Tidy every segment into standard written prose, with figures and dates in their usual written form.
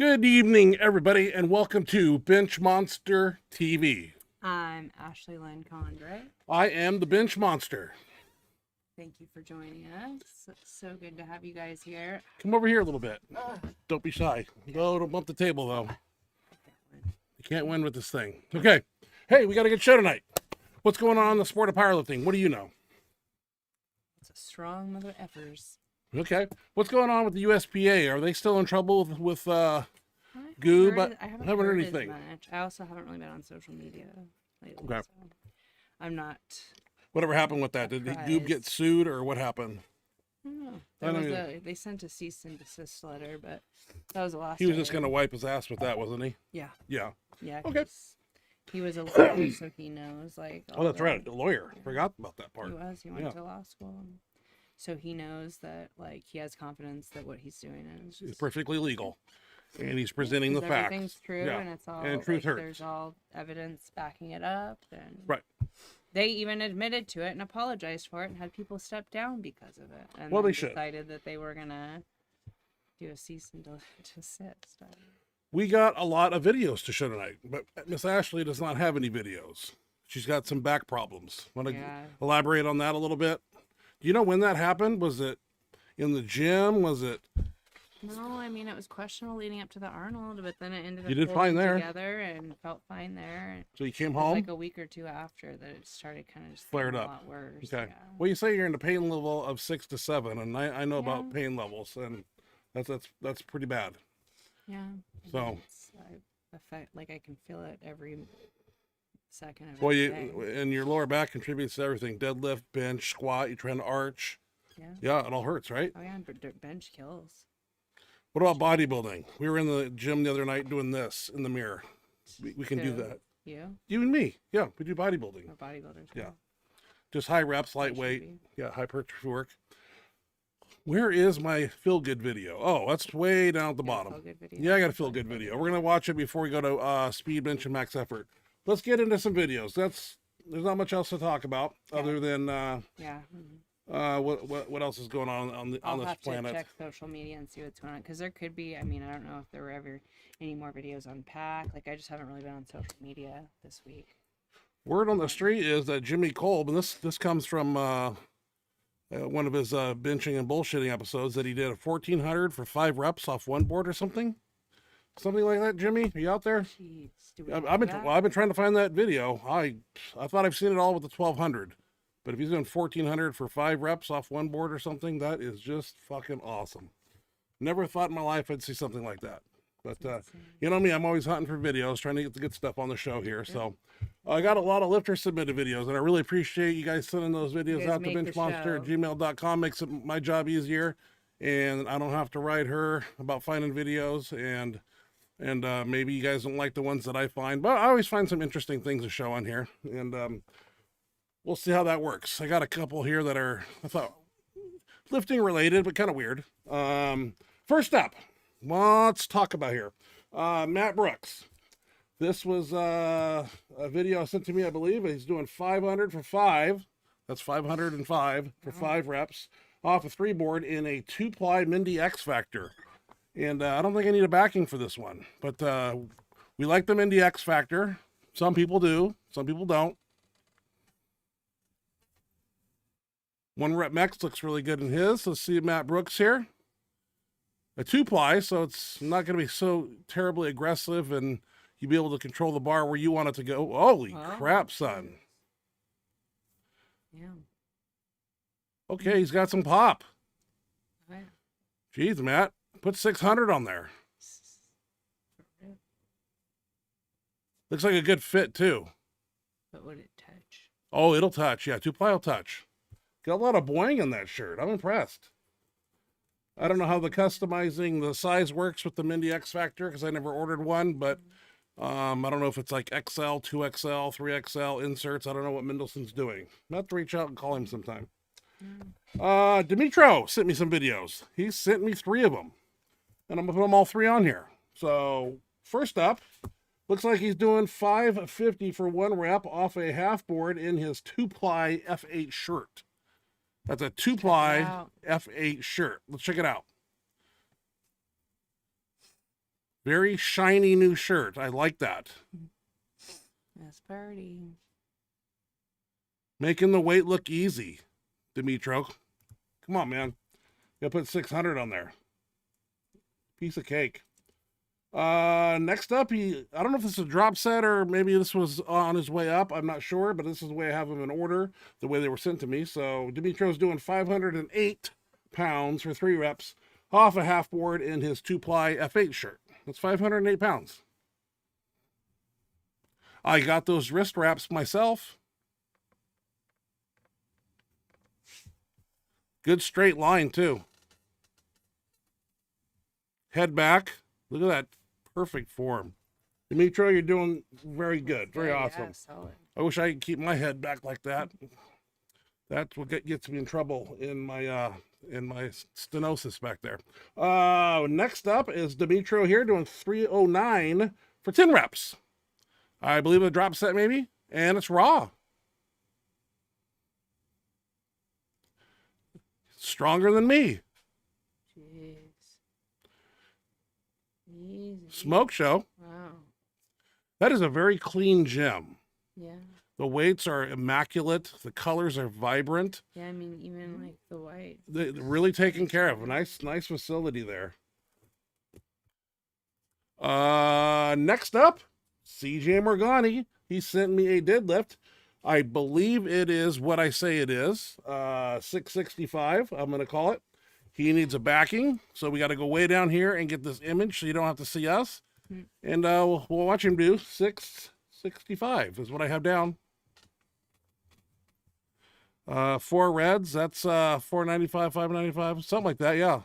Good evening, everybody, and welcome to Benchmonster TV. I'm Ashley Lynn Condray. I am the Bench Monster. Thank you for joining us. It's so good to have you guys here. Come over here a little bit. Don't be shy. No, don't bump the table, though. You can't win with this thing. Okay. Hey, we got a good show tonight. What's going on in the sport of powerlifting? What do you know? It's a strong mother effers. Okay. What's going on with the USPA? Are they still in trouble with goo? But I haven't heard heard anything. as much. I also haven't really been on social media lately. Okay. So I'm not. Whatever happened with that? Did the Goob get sued or what happened? I don't know. They sent a cease and desist letter, but that was the last. He was just going to wipe his ass with that, wasn't he? Yeah. Yeah. Yeah. Okay. He was a lawyer, so he knows Oh, that's right. A lawyer. Forgot about that part. He was. He went to law school. So he knows that, he has confidence that what he's doing is perfectly legal, and he's presenting the facts. Everything's true, and it's all and truth hurts. There's all evidence backing it up, and right. They even admitted to it and apologized for it, and had people step down because of it. And well, they decided that they were gonna do a cease and desist. We got a lot of videos to show tonight, but Miss Ashley does not have any videos. She's got some back problems. Want to elaborate on that a little bit? Do you know when that happened? Was it in the gym? Was it? No, I mean, it was questionable leading up to the Arnold, but then it ended up you did fine there. Together and felt fine there. So you came home? Like a week or two after that, it started kind of just flared up. A lot worse. Okay. Yeah. Well, you say you're in a pain level of 6 to 7, and I know about pain levels, and that's pretty bad. Yeah. So. I can feel it every second of well, day. And your lower back contributes to everything: deadlift, bench, squat. You're trying to arch. Yeah, it all hurts, right? Oh yeah, bench kills. What about bodybuilding? We were in the gym the other night doing this in the mirror. We can do that. You and me. Yeah, we do bodybuilding. We're bodybuilders. Yeah. Just high reps, lightweight. Yeah, hypertrophy work. Where is my feel good video? Oh, that's way down at the bottom. Yeah, I got a feel good video. We're gonna watch it before we go to speed, bench, and max effort. Let's get into some videos. There's not much else to talk about other than what else is going on this planet. I'll have to check social media and see what's going on, because there could be. I mean, I don't know if there were ever any more videos on Pack. I just haven't really been on social media this week. Word on the street is that Jimmy Kolb, and this comes from one of his benching and bullshitting episodes, that he did a 1400 for 5 reps off one board or something like that. Jimmy, are you out there? Jeez, I've been trying to find that video. I thought I've seen it all with the 1200, but if he's doing 1400 for 5 reps off one board or something, that is just fucking awesome. Never thought in my life I'd see something like that. But you know me, I'm always hunting for videos, trying to get the good stuff on the show here. So I got a lot of lifter submitted videos, and I really appreciate you guys sending those videos out to benchmonster@gmail.com. Makes my job easier, and I don't have to write her about finding videos, and maybe you guys don't like the ones that I find, but I always find some interesting things to show on here, and we'll see how that works. I got a couple here that are, I thought, lifting related, but kind of weird. First up, let's talk about here. Matt Brooks. This was a video sent to me, I believe. He's doing 500 for 5. That's 505 for 5 reps off a 3 board in a 2-ply Mindy X Factor. And I don't think I need a backing for this one, but we like the Mindy X Factor. Some people do, some people don't. 1 rep max looks really good in his. Let's see Matt Brooks here. A 2-ply, so it's not going to be so terribly aggressive, and you'll be able to control the bar where you want it to go. Holy crap, son. Yeah. Okay, he's got some pop. Oh, yeah. Jeez, Matt. Put 600 on there. Looks like a good fit, too. But would it touch? Oh, it'll touch. Yeah, 2-ply will touch. Got a lot of boing in that shirt. I'm impressed. I don't know how the customizing the size works with the Mindy X Factor, because I never ordered one, but I don't know if it's like XL, 2XL, 3XL inserts. I don't know what Mendelssohn's doing. I'll have to reach out and call him sometime. Dimitro sent me some videos. He sent me 3 of them, and I'm going to put them all 3 on here. So first up, looks like he's doing 550 for 1 rep off a half board in his 2-ply F8 shirt. That's a 2-ply F8 shirt. Let's check it out. Very shiny new shirt. I like that. That's party. Making the weight look easy, Dimitro. Come on, man. You gotta put 600 on there. Piece of cake. Next up, I don't know if this is a drop set or maybe this was on his way up. I'm not sure, but this is the way I have them in order, the way they were sent to me. So Dimitro's doing 508 pounds for 3 reps off a half board in his 2-ply F8 shirt. That's 508 pounds. I got those wrist wraps myself. Good straight line, too. Head back. Look at that perfect form. Dimitro, you're doing very good. Very awesome. Yeah, solid. I wish I could keep my head back like that. That's what gets me in trouble in my stenosis back there. Next up is Dimitro here doing 309 for 10 reps. I believe a drop set maybe, and it's raw. Stronger than me. Jeez. Easy. Smoke show. Wow. That is a very clean gym. Yeah. The weights are immaculate. The colors are vibrant. Yeah, I mean, even like the white. They're really taken care of. A nice facility there. Next up, CJ Morgani. He sent me a deadlift. I believe it is what I say it is. 665, I'm going to call it. He needs a backing, so we got to go way down here and get this image so you don't have to see us. And we'll watch him do 665 is what I have down. 4 reds, that's 495, 595, something like that, yeah.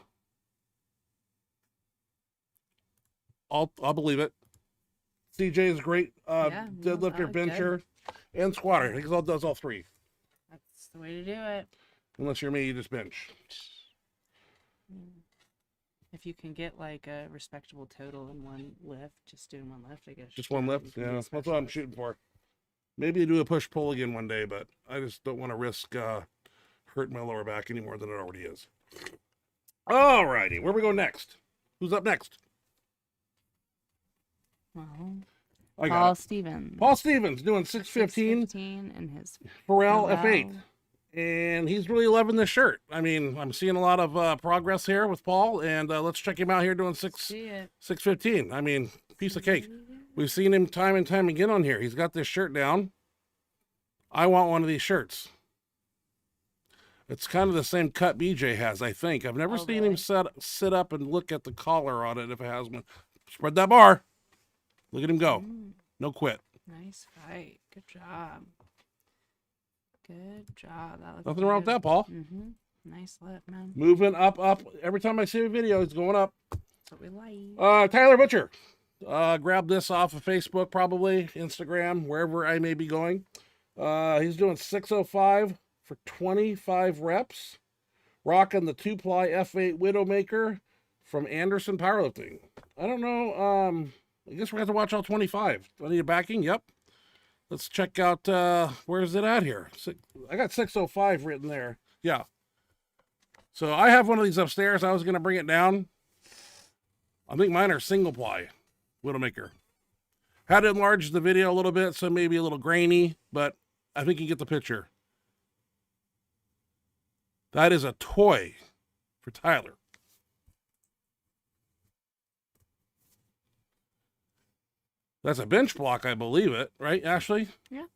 I'll believe it. CJ is great deadlifter, bencher, and squatter. He does all 3. That's the way to do it. Unless you're me, you just bench. If you can get like a respectable total in one lift, just doing one lift, I guess. Just one lift? Yeah, that's what I'm shooting for. Maybe do a push-pull again one day, but I just don't want to risk hurting my lower back any more than it already is. All righty, where we go next? Who's up next? Well, I got Paul it. Stevens. Paul Stevens doing 615 and his Pharrell F8. And he's really loving this shirt. I mean, I'm seeing a lot of progress here with Paul, and let's check him out here doing 615. I mean, piece of cake. We've seen him time and time again on here. He's got this shirt down. I want one of these shirts. It's kind of the same cut BJ has, I think. I've never seen him sit up and look at the collar on it if it has one. Spread that bar. Look at him go. No quit. Nice fight. Good job. Good job. That looks Nothing wrong with that, Paul. Nice lift, man. Moving up. Every time I see a video, it's going up. That's what we like. Tyler Butcher. Grab this off of Facebook, probably, Instagram, wherever I may be going. He's doing 605 for 25 reps. Rocking the 2-ply F8 Widowmaker from Anderson Powerlifting. I don't know. I guess we're going to have to watch all 25. Do I need a backing? Yep. Let's check out, where is it at here? I got 605 written there. Yeah. So I have one of these upstairs. I was going to bring it down. I think mine are single ply Widowmaker. Had to enlarge the video a little bit, so maybe a little grainy, but I think you get the picture. That is a toy for Tyler. That's a bench block, I believe it, right, Ashley? Yeah.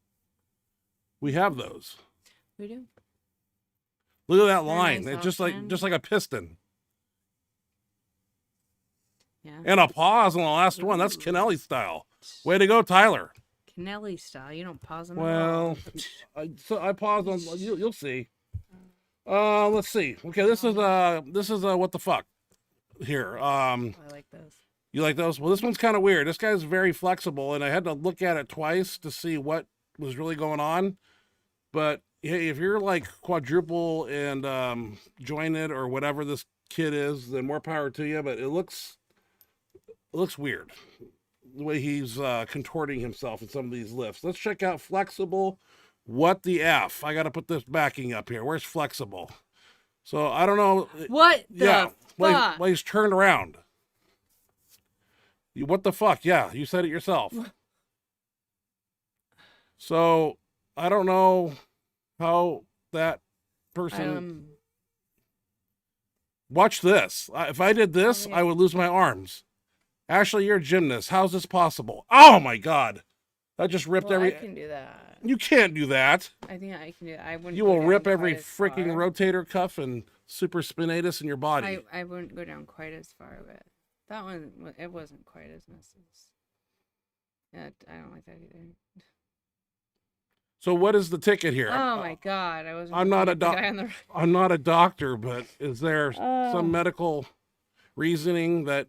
We have those. We do. Look at that line. Nice It's just like a piston. Yeah. And a pause on the last one. That's Kennelly style. Way to go, Tyler. Kennelly style. You don't pause on Well, I pause on. You'll see. Let's see. Okay, this is what the fuck here. I like those. You like those? Well, this one's kind of weird. This guy's very flexible, and I had to look at it twice to see what was really going on. But hey, if you're like quadruple and jointed or whatever this kid is, then more power to you. But it looks weird the way he's contorting himself in some of these lifts. Let's check out flexible. What the F? I got to put this backing up here. Where's flexible? So I don't know. What the fuck? Well, he's turned around. What the fuck? Yeah, you said it yourself. So I don't know how that person. Watch this. If I did this, I would lose my arms. Ashley, you're a gymnast. How's this possible? Oh my God. That just ripped I can do that. You can't do that. I think I can do that. I wouldn't. You will rip every freaking rotator cuff and super spinatus in your body. I wouldn't go down quite as far, but that one, it wasn't quite as messy. Yeah, I don't like that either. So what is the ticket here? Oh my God. I'm not a doctor, but is there some medical reasoning that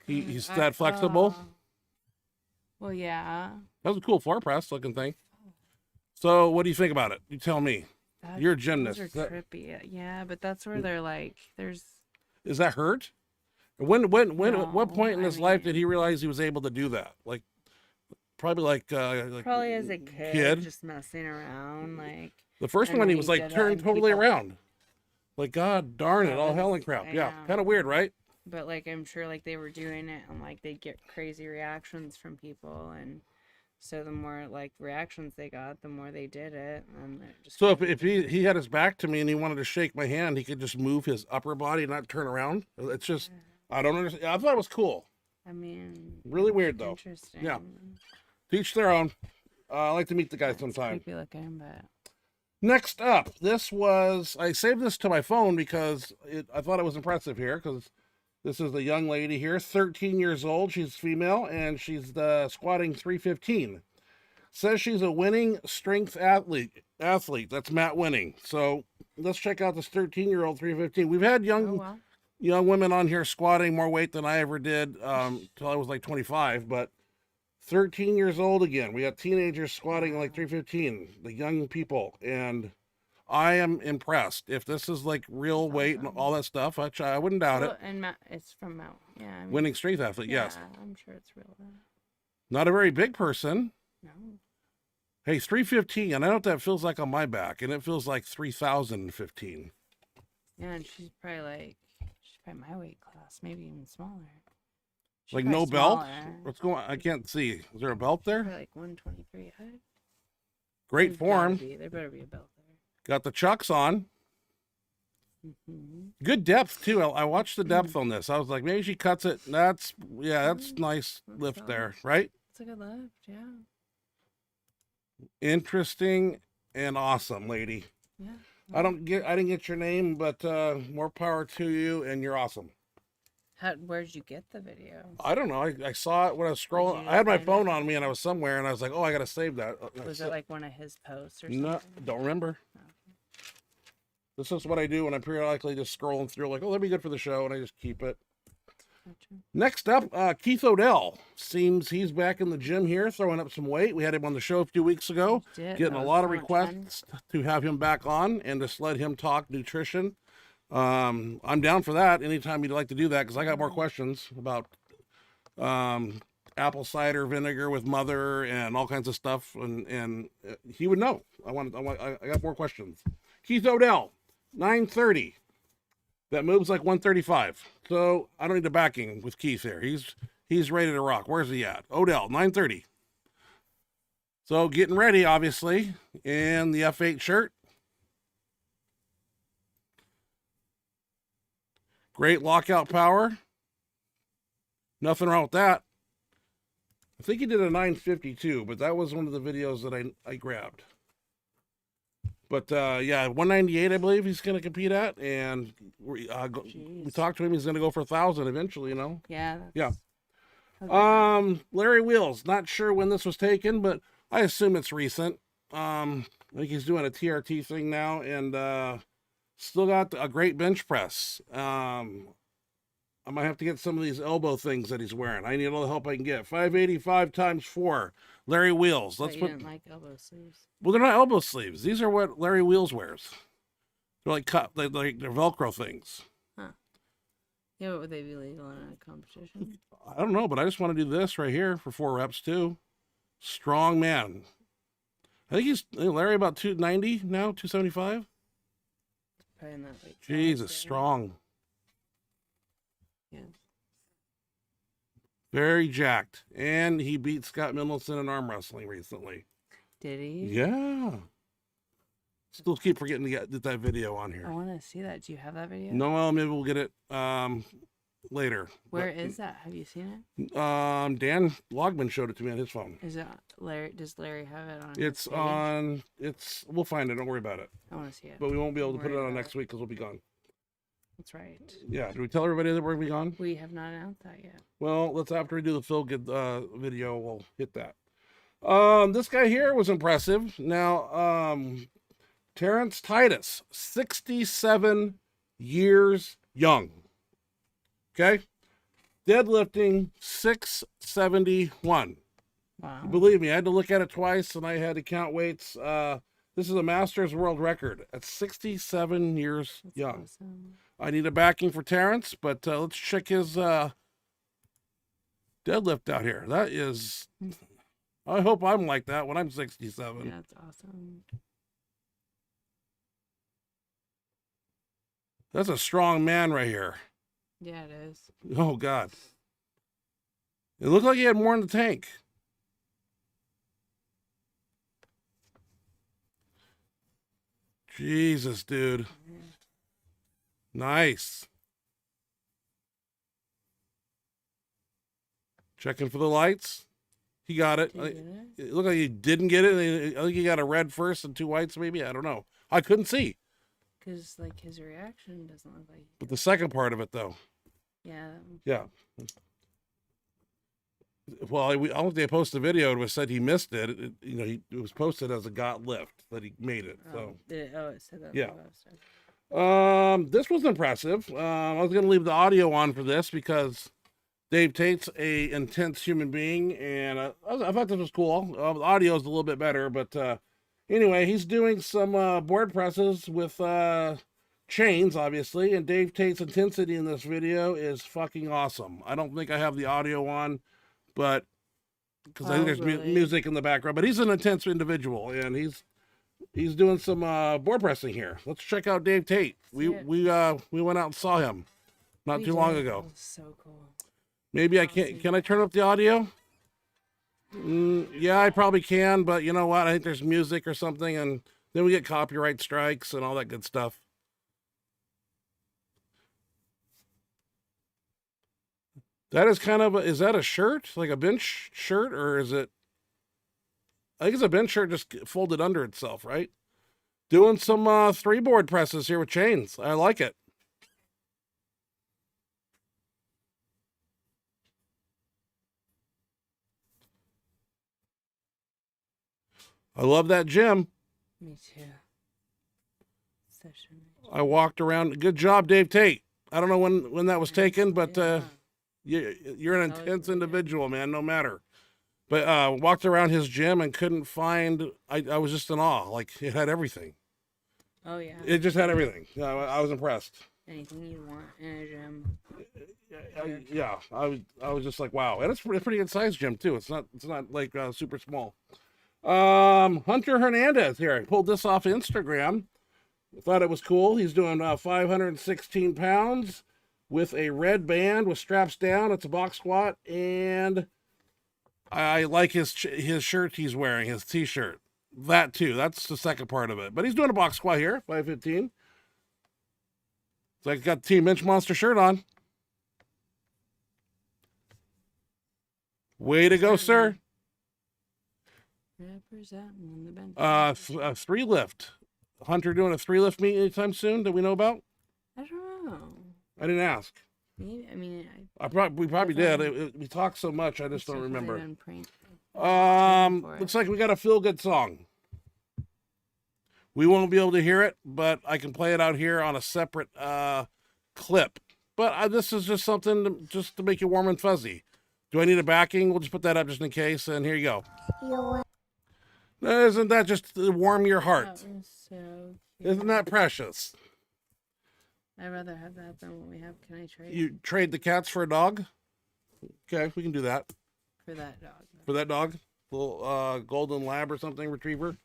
he's that flexible? Well, yeah. That was a cool floor press looking thing. So what do you think about it? You tell me. You're a gymnast. Those are trippy. Yeah, but that's where they're like, there's. Is that hurt? When at what point in his life did he realize he was able to do that? Like, probably probably as a kid, just messing around. Like the first one, he was like turned totally around. Like, God darn it, all hell and crap. Yeah, kind of weird, right? But like, I'm sure like they were doing it and like they'd get crazy reactions from people, and so the more like reactions they got, the more they did it. And it just so if he had his back to me and he wanted to shake my hand, he could just move his upper body and not turn around. It's just I don't understand. I thought it was cool. I mean, really weird though. Interesting. Yeah. Teach their own. I like to meet the guy sometime. Creepy looking, but. Next up, I saved this to my phone because I thought it was impressive here because this is a young lady here, 13 years old. She's female and she's squatting 315. Says she's a winning strength athlete. That's Matt Winning. So let's check out this 13-year-old 315. We've had young women on here squatting more weight than I ever did till I was like 25, but 13 years old again. We got teenagers squatting like 315, the young people, and I am impressed. If this is like real weight and all that stuff, I wouldn't doubt it. And it's from Mount, yeah. I mean, winning strength athlete, yes. I'm sure it's real. Not a very big person. No. Hey, 315, and I know what that feels like on my back, and it feels like 3,015. Yeah, and she's probably my weight class, maybe even smaller. Like no belt? What's going on? I can't see. Is there a belt there? Like 123. Great form. There better be a belt there. Got the chucks on. Good depth too. I watched the depth on this. I was like, maybe she cuts it. That's nice lift there, right? It's a good lift, yeah. Interesting and awesome, lady. Yeah. I didn't get your name, but more power to you, and you're awesome. Where'd you get the video? I don't know. I saw it when I was scrolling. I had my phone on me and I was somewhere and I was like, oh, I got to save that. Was it like one of his posts or something? No, don't remember. Okay. This is what I do when I'm periodically just scrolling through like, oh, that'd be good for the show. And I just keep it. Gotcha. Next up, Keith Odell. Seems he's back in the gym here, throwing up some weight. We had him on the show a few weeks ago. Getting a lot of requests to have him back on and just let him talk nutrition. I'm down for that anytime you'd like to do that because I got more questions about apple cider vinegar with mother and all kinds of stuff, and he would know. I got more questions. Keith Odell, 930. That moves like 135. So I don't need the backing with Keith here. He's ready to rock. Where's he at? Odell, 930. So getting ready, obviously, in the F8 shirt. Great lockout power. Nothing wrong with that. I think he did a 952, but that was one of the videos that I grabbed. But yeah, 198 I believe he's going to compete at, and we talked to him. He's going to go for 1,000 eventually, you know. Yeah. Yeah. Larry Wheels. Not sure when this was taken, but I assume it's recent. I think he's doing a TRT thing now, and still got a great bench press. I might have to get some of these elbow things that he's wearing. I need all the help I can get. 585 times 4. Larry Wheels. Let's put. Didn't like elbow sleeves. Well, they're not elbow sleeves. These are what Larry Wheels wears. They're like they're Velcro things. Huh. Yeah, but would they be legal in a competition? I don't know, but I just want to do this right here for 4 reps too. Strong man. I think Larry about 290 now, 275. In that weight Jesus, strong. Yeah. Very jacked. And he beat Scott Mendelson in arm wrestling recently. Did he? Yeah. Still keep forgetting to get that video on here. I want to see that. Do you have that video? No, well, maybe we'll get it later. Where is that? Have you seen it? Dan Logman showed it to me on his phone. Is it Larry? Does Larry have it on? It's his page? on. We'll find it. Don't worry about it. I want to see it. But we won't be able to Don't put it worry on about next week because we'll be gone. That's right. Yeah. Did we tell everybody that we're gonna be gone? We have not announced that yet. Well, let's after we do the Phil Good video, we'll hit that. This guy here was impressive. Now, Terrence Titus, 67 years young. Okay, deadlifting 671. Wow. Believe me, I had to look at it twice, and I had to count weights. This is a Masters world record at 67 years That's young. awesome. I need a backing for Terrence, but let's check his deadlift out here. That is, I hope I'm like that when I'm 67. Yeah, that's awesome. That's a strong man right here. Yeah, it is. Oh, God. It looked like he had more in the tank. Jesus, dude. Nice. Checking for the lights. He got it. Did you get it? It looked like he didn't get it. I think he got a red first and two whites, maybe. I don't know. I couldn't see. Because like his reaction doesn't look like. But the second part of it, though. Yeah. Yeah. Well, I don't think they posted the video. It was said he missed it. It was posted as a got lift that he made it. So It said that. Yeah. On the website. This was impressive. I was going to leave the audio on for this because Dave Tate's a intense human being, and I thought this was cool. The audio is a little bit better, but anyway, he's doing some board presses with chains, obviously, and Dave Tate's intensity in this video is fucking awesome. I don't think I have the audio on, but because I think there's really? music in the background, but he's an intense individual, and he's doing some board pressing here. Let's check out Dave Tate. We went out and saw him not We too long did. ago. That was so cool. Maybe I can I turn up the audio? Yeah, I probably can, but you know what? I think there's music or something, and then we get copyright strikes and all that good stuff. That is kind of is that a shirt? Like a bench shirt, or is it? I think it's a bench shirt just folded under itself, right? Doing some 3 board presses here with chains. I like it. I love that gym. Me too. Session. I walked around. Good job, Dave Tate. I don't know when that was taken, but you're an That was intense really good. individual, man, no matter. But walked around his gym and couldn't find, I was just in awe. Like, it had everything. Oh yeah. It just had everything. Yeah, I was impressed. Anything you want in a gym. I was just like, wow. And it's a pretty good sized gym, too. It's not like super small. Hunter Hernandez here. I pulled this off Instagram. Thought it was cool. He's doing 516 pounds with a red band with straps down. It's a box squat, and I like his shirt he's wearing, his t-shirt. That too. That's the second part of it. But he's doing a box squat here, 515. So I got the Team Benchmonster shirt on. Way to go, sir. Representing the bench. 3 lift. Hunter doing a 3 lift meet anytime soon that we know about? I don't know. I didn't ask. Maybe, I mean, We probably did. We talked so much, I just don't it's remember. been Looks like we got a feel good song. We won't be able to hear it, but I can play it out here on a separate clip. But this is just something just to make you warm and fuzzy. Do I need a backing? We'll just put that up just in case, and here you go. Isn't that just to warm your heart? That was so cute. Isn't that precious? I'd rather have that than what we have. Can I trade You trade the cats for a dog? Okay, we can do that. for that dog? For that dog? Little golden lab or something, retriever.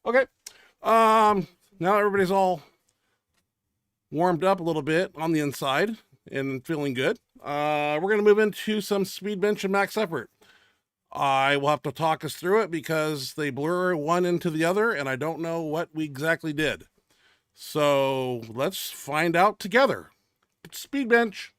Okay. Now everybody's all warmed up a little bit on the inside. and feeling good. We're going to move into some speed bench and max effort. I will have to talk us through it because they blur one into the other, and I don't know what we exactly did. So let's find out together. Speed bench.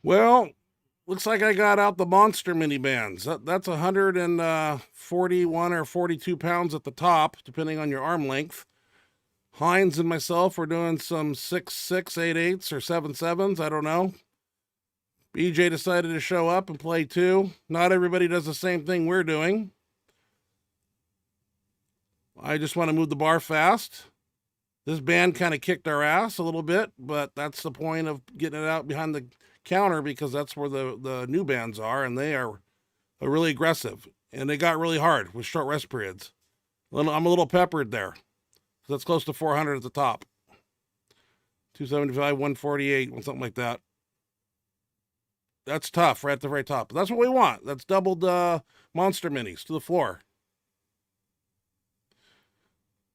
Well, looks like I got out the monster mini bands. That's 141 or 42 pounds at the top, depending on your arm length. Hines and myself were doing some 6.6, 8.8s, or 7.7s. I don't know. BJ decided to show up and play too. Not everybody does the same thing we're doing. I just want to move the bar fast. This band kind of kicked our ass a little bit, but that's the point of getting it out behind the counter because that's where the new bands are, and they are really aggressive. And they got really hard with short rest periods. I'm a little peppered there. So that's close to 400 at the top. 275, 148, something like that. That's tough right at the very top. But that's what we want. That's doubled monster minis to the floor.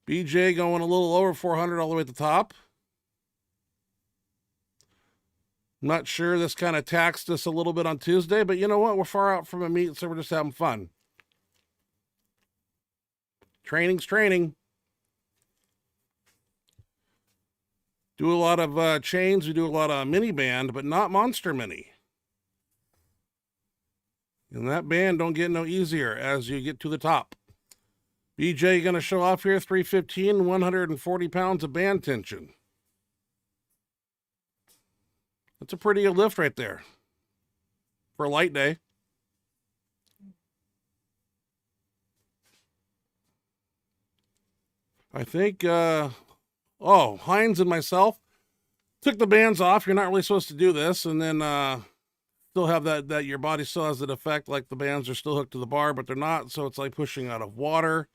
BJ going a little over 400 all the way at the top. I'm not sure, this kind of taxed us a little bit on Tuesday, but you know what? We're far out from a meet, so we're just having fun. Training's training. Do a lot of chains. We do a lot of mini band, but not monster mini. And that band don't get no easier as you get to the top. BJ going to show off here, 315, 140 pounds of band tension. That's a pretty good lift right there for a light day. I think, Hines and myself took the bands off. You're not really supposed to do this. And then still have that your body still has that effect like the bands are still hooked to the bar, but they're not. So it's like pushing out of water.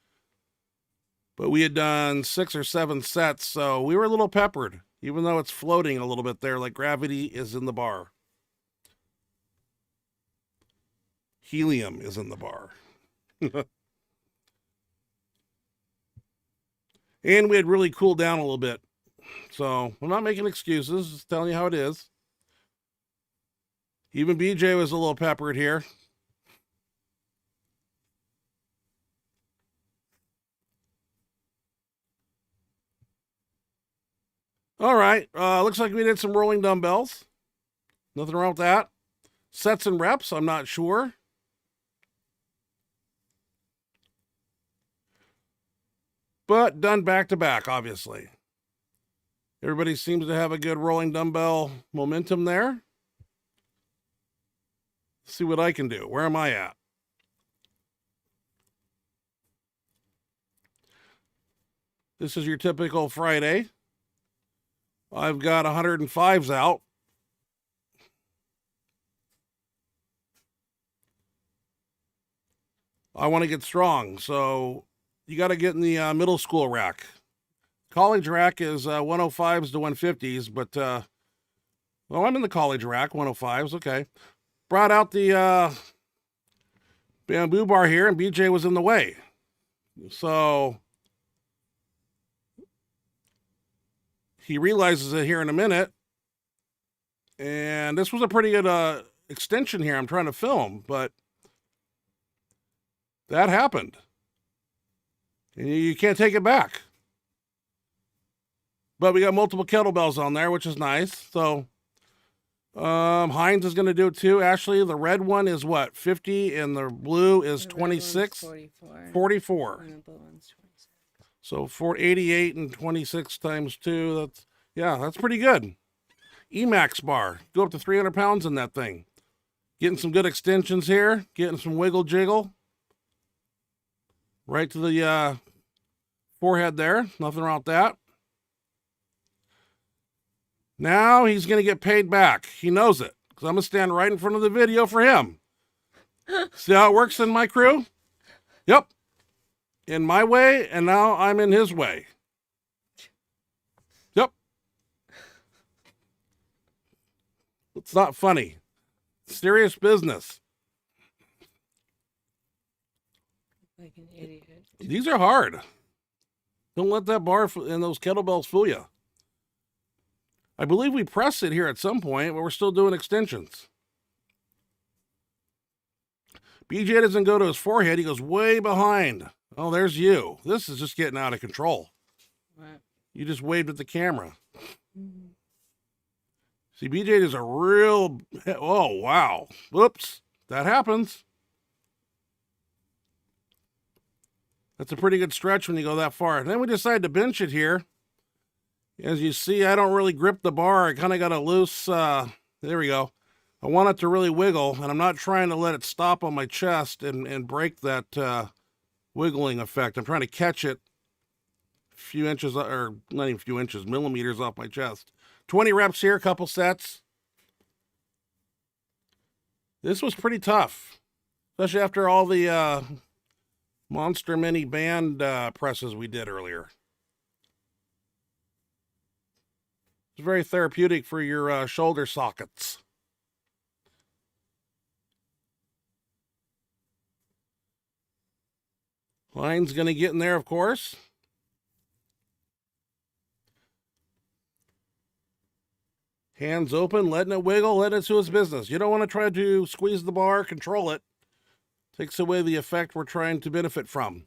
But we had done 6 or 7 sets, so we were a little peppered, even though it's floating a little bit there, like gravity is in the bar. Helium is in the bar. And we had really cooled down a little bit. So I'm not making excuses, just telling you how it is. Even BJ was a little peppered here. All right, looks like we did some rolling dumbbells. Nothing wrong with that. Sets and reps, I'm not sure. But done back to back, obviously. Everybody seems to have a good rolling dumbbell momentum there. Let's see what I can do. Where am I at? This is your typical Friday. I've got 105s out. I want to get strong, so you got to get in the middle school rack. College rack is 105s to 150s, but, well, I'm in the college rack, 105s, okay. Brought out the bamboo bar here, and BJ was in the way. So he realizes it here in a minute. And this was a pretty good extension here I'm trying to film, but that happened. And you can't take it back. But we got multiple kettlebells on there, which is nice. So Hines is going to do it too. Ashley, the red one is what, 50, and the blue is 26? 44. 44. And the blue one's 26. So 488 and 26 times 2, that's pretty good. Emax bar, go up to 300 pounds in that thing. Getting some good extensions here, getting some wiggle jiggle. Right to the forehead there, nothing wrong with that. Now he's going to get paid back. He knows it, because I'm going to stand right in front of the video for him. See how it works in my crew? Yep. In my way, and now I'm in his way. Yep. It's not funny. Serious business. Like an idiot. These are hard. Don't let that bar and those kettlebells fool you. I believe we pressed it here at some point, but we're still doing extensions. BJ doesn't go to his forehead. He goes way behind. Oh, there's you. This is just getting out of control. What? You just waved at the camera. Mm-hmm. See, BJ is a real... Oh, wow. Whoops. That happens. That's a pretty good stretch when you go that far. And then we decide to bench it here. As you see, I don't really grip the bar. I kind of got a loose... there we go. I want it to really wiggle, and I'm not trying to let it stop on my chest and break that wiggling effect. I'm trying to catch it a few inches, or not even a few inches, millimeters off my chest. 20 reps here, couple sets. This was pretty tough, especially after all the Monster Mini band presses we did earlier. It's very therapeutic for your shoulder sockets. Line's going to get in there, of course. Hands open, letting it wiggle, letting it do its business. You don't want to try to squeeze the bar, control it. Takes away the effect we're trying to benefit from.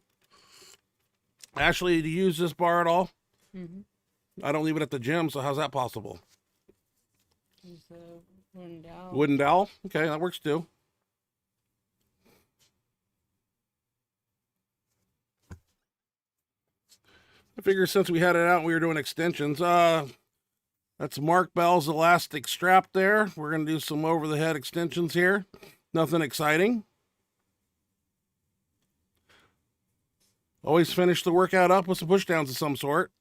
Ashley, do you use this bar at all? Mm-hmm. I don't leave it at the gym, so how's that possible? It's a wooden dowel. Wooden dowel? Okay, that works too. I figure since we had it out and we were doing extensions, that's Mark Bell's elastic strap there. We're going to do some over-the-head extensions here. Nothing exciting. Always finish the workout up with some pushdowns of some sort.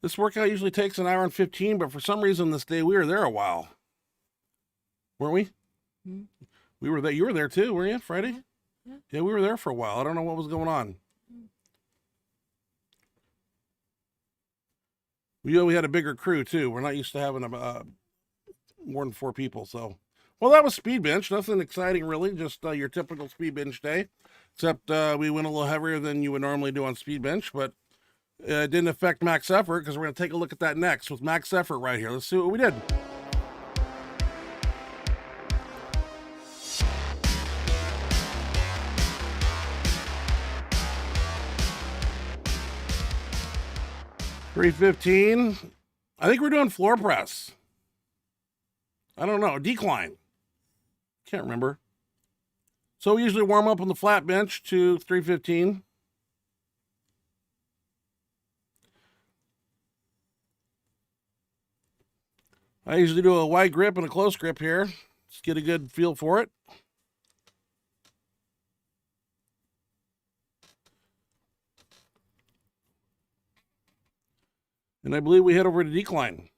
This workout usually takes an hour and 15, but for some reason this day we were there a while. Weren't we? Mm-hmm. We were there. You were there too, weren't you, Friday? Yeah. Yeah, we were there for a while. I don't know what was going on. We had a bigger crew too. We're not used to having more than 4 people. So, well, that was speed bench. Nothing exciting really. Just your typical speed bench day, except we went a little heavier than you would normally do on speed bench. But it didn't affect max effort because we're going to take a look at that next with max effort right here. Let's see what we did. $315. I think we're doing floor press. I don't know. Decline. Can't remember. So we usually warm up on the flat bench to $315. I usually do a wide grip and a close grip here. Just get a good feel for it. And I believe we head over to decline.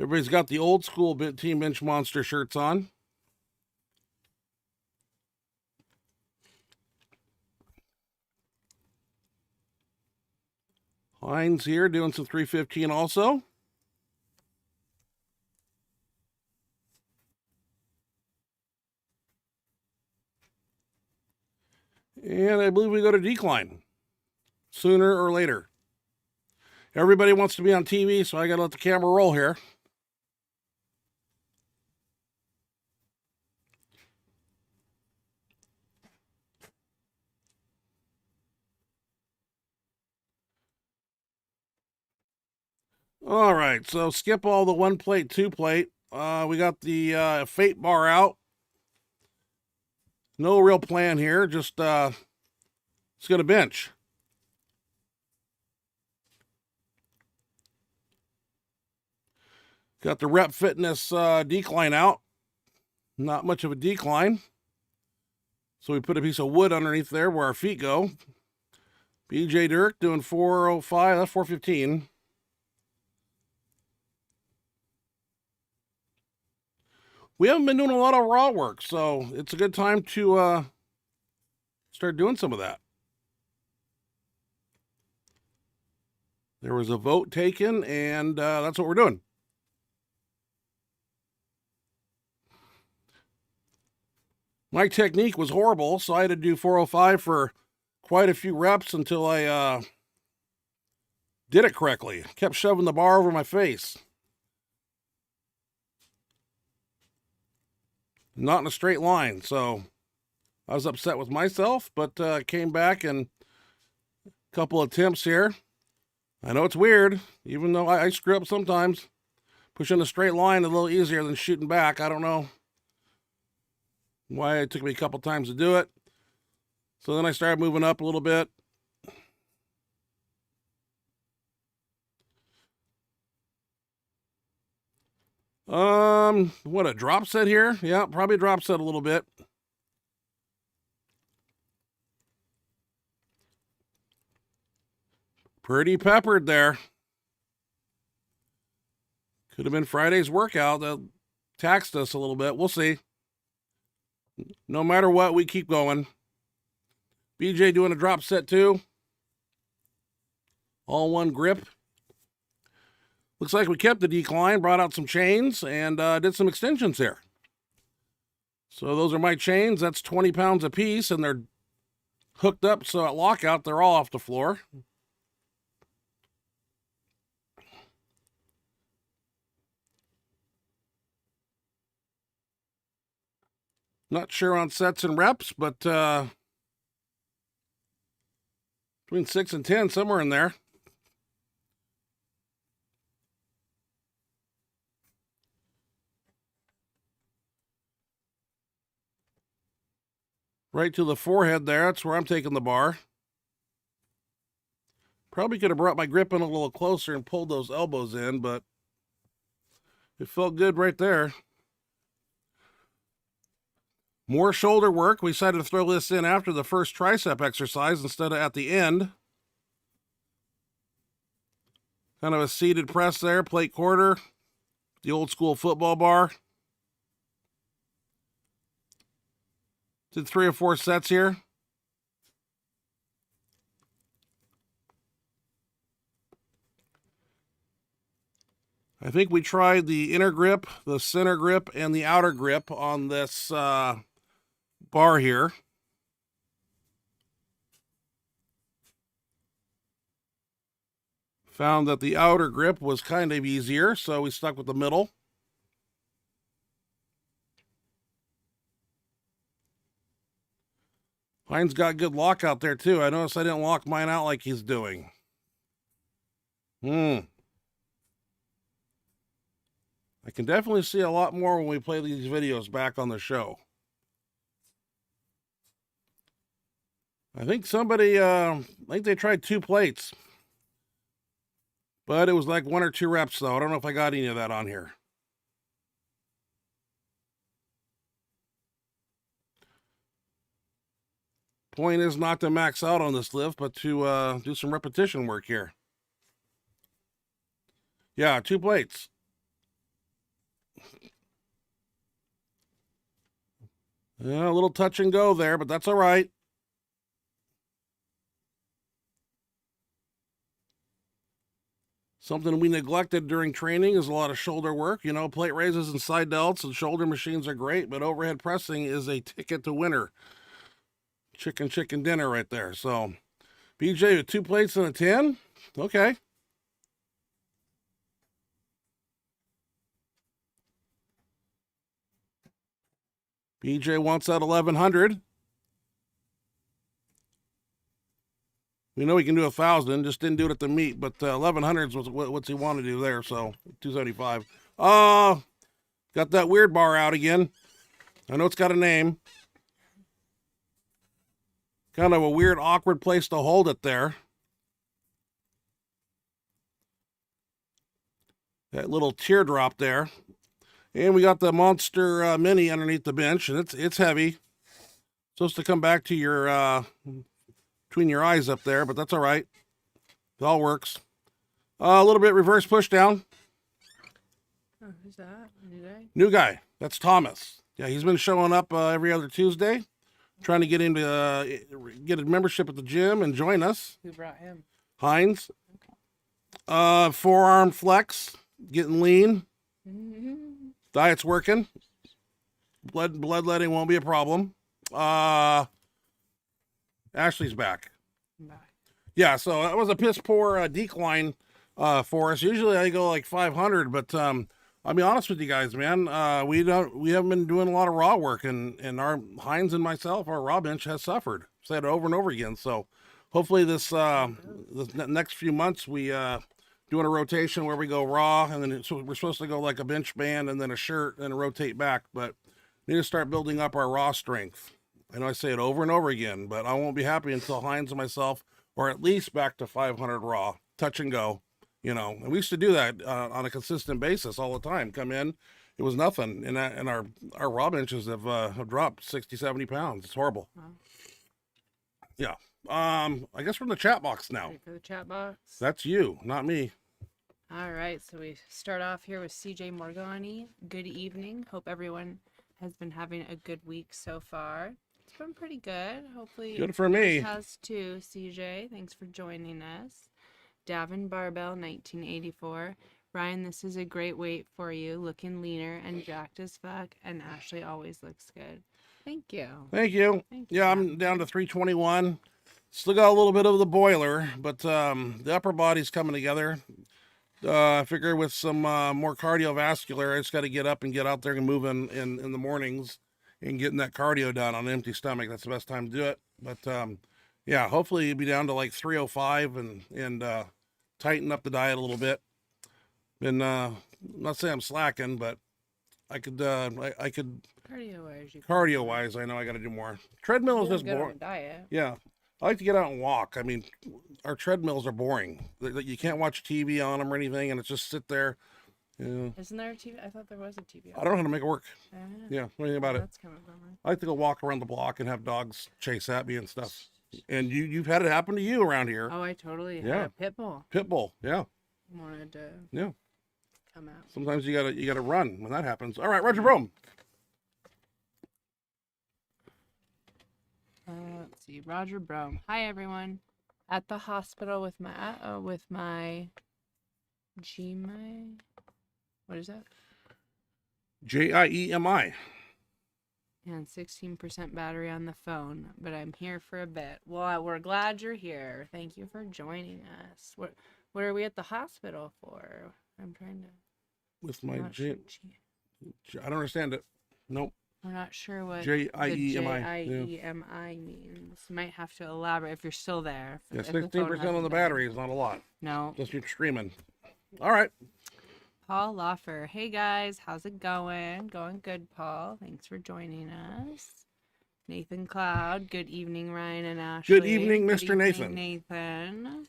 Everybody's got the old school Team Benchmonster shirts on. Hines here doing some 315 also. And I believe we go to decline sooner or later. Everybody wants to be on TV, so I got to let the camera roll here. All right, so skip all the 1 plate, 2 plate. We got the Fate bar out. No real plan here, just let's go to bench. Got the Rep Fitness decline out. Not much of a decline. So we put a piece of wood underneath there where our feet go. BJ Dirk doing 405, that's 415. We haven't been doing a lot of raw work, so it's a good time to start doing some of that. There was a vote taken, and that's what we're doing. My technique was horrible, so I had to do 405 for quite a few reps until I did it correctly. Kept shoving the bar over my face. Not in a straight line, so I was upset with myself, but came back and a couple attempts here. I know it's weird, even though I screw up sometimes. Pushing a straight line is a little easier than shooting back. I don't know why it took me a couple times to do it. So then I started moving up a little bit. What, a drop set here? Yeah, probably drop set a little bit. Pretty peppered there. Could have been Friday's workout that taxed us a little bit. We'll see. No matter what, we keep going. BJ doing a drop set too. All one grip. Looks like we kept the decline, brought out some chains, and did some extensions here. So those are my chains. That's 20 pounds a piece, and they're hooked up so at lockout they're all off the floor. Not sure on sets and reps, but between 6 and 10, somewhere in there. Right to the forehead there. That's where I'm taking the bar. Probably could have brought my grip in a little closer and pulled those elbows in, but it felt good right there. More shoulder work. We decided to throw this in after the first tricep exercise instead of at the end. Kind of a seated press there, plate quarter, the old school football bar. Did 3 or 4 sets here. I think we tried the inner grip, the center grip, and the outer grip on this bar here. Found that the outer grip was kind of easier, so we stuck with the middle. Mine's got good lock out there too. I noticed I didn't lock mine out like he's doing. I can definitely see a lot more when we play these videos back on the show. I think somebody, I think they tried 2 plates. But it was like 1 or 2 reps though. I don't know if I got any of that on here. Point is not to max out on this lift, but to do some repetition work here. Yeah, 2 plates. Yeah, a little touch and go there, but that's all right. Something we neglected during training is a lot of shoulder work. You know, plate raises and side delts and shoulder machines are great, but overhead pressing is a ticket to winner. Chicken dinner right there. So, BJ with 2 plates and a 10? Okay. BJ wants that 1100. We know he can do 1,000, just didn't do it at the meet, but 1100 was what's he want to do there, so 275. Got that weird bar out again. I know it's got a name. Kind of a weird, awkward place to hold it there. That little teardrop there. And we got the Monster Mini underneath the bench, and it's heavy. Supposed to come back to your between your eyes up there, but that's all right. It all works. A little bit reverse push down. Oh, who's that? New guy? New guy. That's Thomas. Yeah, he's been showing up every other Tuesday, trying to get him to get a membership at the gym and join us. Who brought him? Hines. Forearm flex, getting lean. Diet's working. Bloodletting won't be a problem. Ashley's back. Yeah, so that was a piss poor decline for us. Usually I go like 500, but I'll be honest with you guys, man. We haven't been doing a lot of raw work, and our Hines and myself, our raw bench has suffered. Said it over and over again. So hopefully this next few months we doing a rotation where we go raw, and then we're supposed to go like a bench band and then a shirt and rotate back. But we need to start building up our raw strength. I know I say it over and over again, but I won't be happy until Hines and myself are at least back to 500 raw, touch and go. You know, and we used to do that on a consistent basis all the time. Come in, it was nothing, and our raw benches have dropped 60, 70 pounds. It's horrible. Wow. Yeah. I guess from the chat box now. Ready for the chat box? That's you, not me. All right, so we start off here with CJ Morgani. Good evening. Hope everyone has been having a good week so far. It's been pretty good. Hopefully, good for me. Has too, CJ. Thanks for joining us. Davin Barbell, 1984. Ryan, this is a great weight for you. Looking leaner and jacked as fuck. And Ashley always looks good. Thank you. Thank you. Yeah, I'm down to 321. Still got a little bit of the boiler, but the upper body's coming together. I figure with some more cardiovascular, I just got to get up and get out there and move in the mornings and getting that cardio done on an empty stomach. That's the best time to do it. But yeah, hopefully you'll be down to like 305 and tighten up the diet a little bit. Been not saying I'm slacking, but I could cardio wise, I know I got to do more. Treadmill is just boring. Yeah, I like to get out and walk. I mean, our treadmills are boring. You can't watch TV on them or anything, and it's just sit there. Yeah. Isn't there a TV? I thought there was a TV. I don't know how to make it work. Yeah, what do you think about it? That's kind of a bummer. I like to go walk around the block and have dogs chase at me and stuff. And you've had it happen to you around here. Oh, I totally had a pit bull. Pit bull, yeah. Wanted to come out. Sometimes you gotta run when that happens. All right, Roger Brome. Let's see, Roger Brome. Hi everyone. At the hospital with my Gmi. What is that? JIEMI. And 16% battery on the phone, but I'm here for a bit. Well, we're glad you're here. Thank you for joining us. What are we at the hospital for? I'm trying to. With my I don't understand it. Nope. We're not sure what JIEMI means. You might have to elaborate if you're still there. Yeah, 16% on the battery is not a lot. No. Just you're streaming. All right. Paul Loffer. Hey guys, how's it going? Going good, Paul. Thanks for joining us. Nathan Cloud. Good evening, Ryan and Ashley. Good evening, Mr. Nathan. Nathan.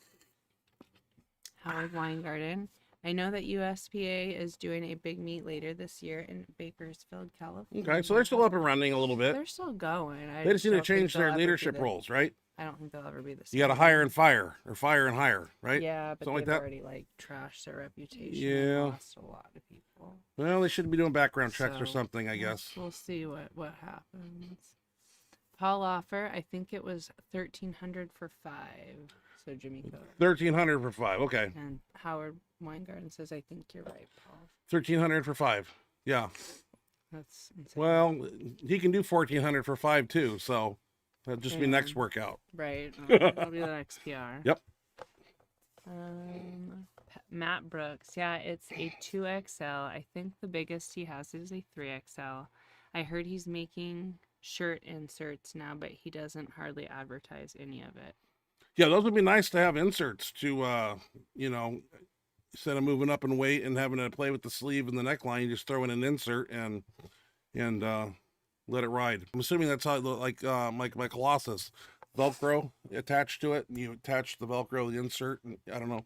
Howard Weingarten. I know that USPA is doing a big meet later this year in Bakersfield, California. Okay, so they're still up and running a little bit. They're still going. They just need to change their leadership roles, right? I don't think they'll ever be the same. You got to hire and fire, or fire and hire, right? Yeah, but something they've like already trashed their reputation. Yeah, and lost a lot of people. Well, they should be doing background checks or something, I guess. We'll see what happens. Paul Offer, I think it was 1,300 for 5. So Jimmy Cook. 1,300 for 5. Okay. And Howard Weingarten says, I think you're right, Paul. 1,300 for 5. Yeah. That's insane. Well, he can do 1,400 for 5 too. So that'll just be next workout. Right. That'll be the next PR. Yep. Matt Brooks. Yeah, it's a 2XL. I think the biggest he has is a 3XL. I heard he's making shirt inserts now, but he doesn't hardly advertise any of it. Yeah, those would be nice to have inserts to, you know, instead of moving up in weight and having to play with the sleeve and the neckline, you just throw in an insert and let it ride. I'm assuming that's how, like my Colossus, Velcro attached to it, and you attach the Velcro, the insert, and I don't know.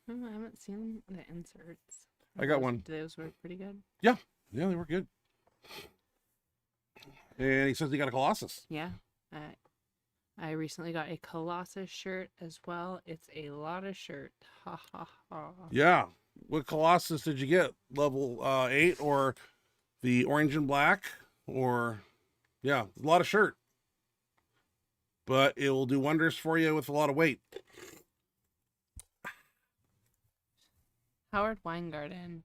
I haven't seen the inserts. I got one. Those were pretty good. Yeah, they were good. And he says he got a Colossus. Yeah. I recently got a Colossus shirt as well. It's a lot of shirt. Ha ha ha. Yeah. What Colossus did you get? Level 8 or the orange and black? Or, yeah, a lot of shirt. But it will do wonders for you with a lot of weight. Howard Weingarten.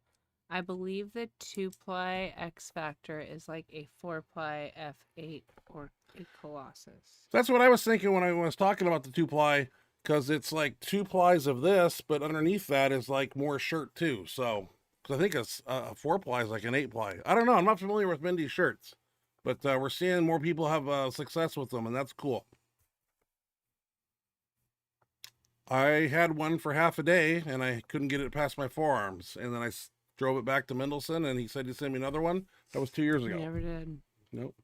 I believe the 2-ply X Factor is like a 4-ply F8 or a Colossus. That's what I was thinking when I was talking about the 2-ply, because it's like 2 plies of this, but underneath that is like more shirt too. So, because I think it's 4-ply is like an 8-ply. I don't know. I'm not familiar with Mindy's shirts, but we're seeing more people have success with them, and that's cool. I had one for half a day, and I couldn't get it past my forearms, and then I drove it back to Mendelson, and he said he'd send me another one. That was 2 years ago. Never did. Nope.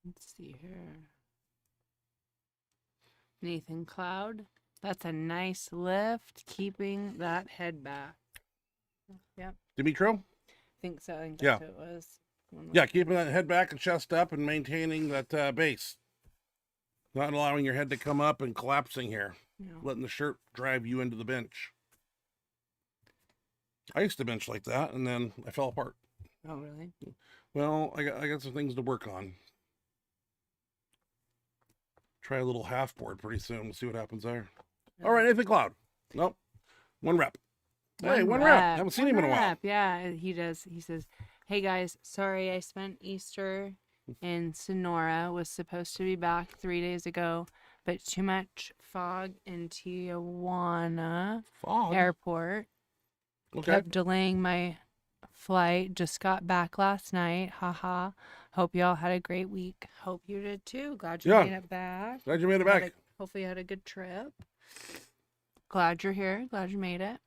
Let's see here. Nathan Cloud. That's a nice lift, keeping that head back. Yep. Dimitro? I think so. I think Yeah. that's what it was. Yeah, keeping that head back and chest up and maintaining that base. Not allowing your head to come up and collapsing here. Yeah. Letting the shirt drive you into the bench. I used to bench like that, and then I fell apart. Oh, really? Well, I got some things to work on. Try a little half board pretty soon. We'll see what happens there. All right, Nathan Cloud. Nope. 1 rep. Hey, 1 rep. Haven't seen him in a while. Yeah, he does. He says, "Hey guys, sorry I spent Easter in Sonora. Was supposed to be back 3 days ago, but too much fog in Tijuana Fog. airport. Okay. Kept delaying my flight. Just got back last night. Haha. Hope y'all had a great week. Hope you did too. Glad you Yeah. made it back. Glad you made it back. Hopefully you had a good trip. Glad you're here. Glad you made it.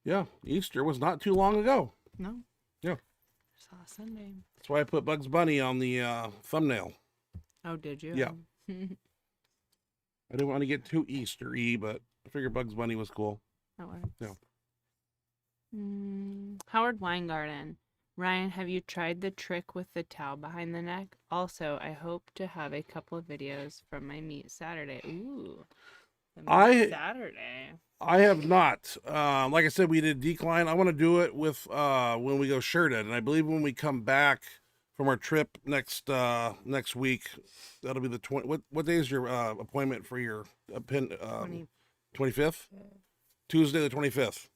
Yeah, Easter was not too long ago. No. Yeah. Saw Sunday. That's why I put Bugs Bunny on the thumbnail. Oh, did you? Yeah. I didn't want to get too Easter-y, but I figured Bugs Bunny was cool. That works. Yeah. Howard Weingarten. Ryan, have you tried the trick with the towel behind the neck? Also, I hope to have a couple of videos from my meet Saturday. Ooh. Saturday. I have not. Like I said, we did decline. I want to do it with when we go shirted, and I believe when we come back from our trip next week, that'll be the 20. What day is your appointment for your 25th? Tuesday the 25th.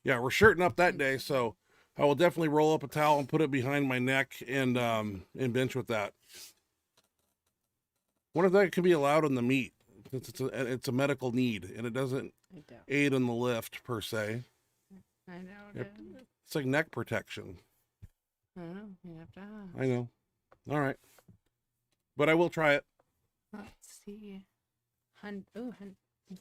Yeah, we're shirting up that day, so I will definitely roll up a towel and put it behind my neck and bench with that. Wonder if that could be allowed in the meet. It's a medical need, and it doesn't aid in the lift per se. I know. It's like neck protection. I don't know. You have to ask. I know. All right, but I will try it. Let's see.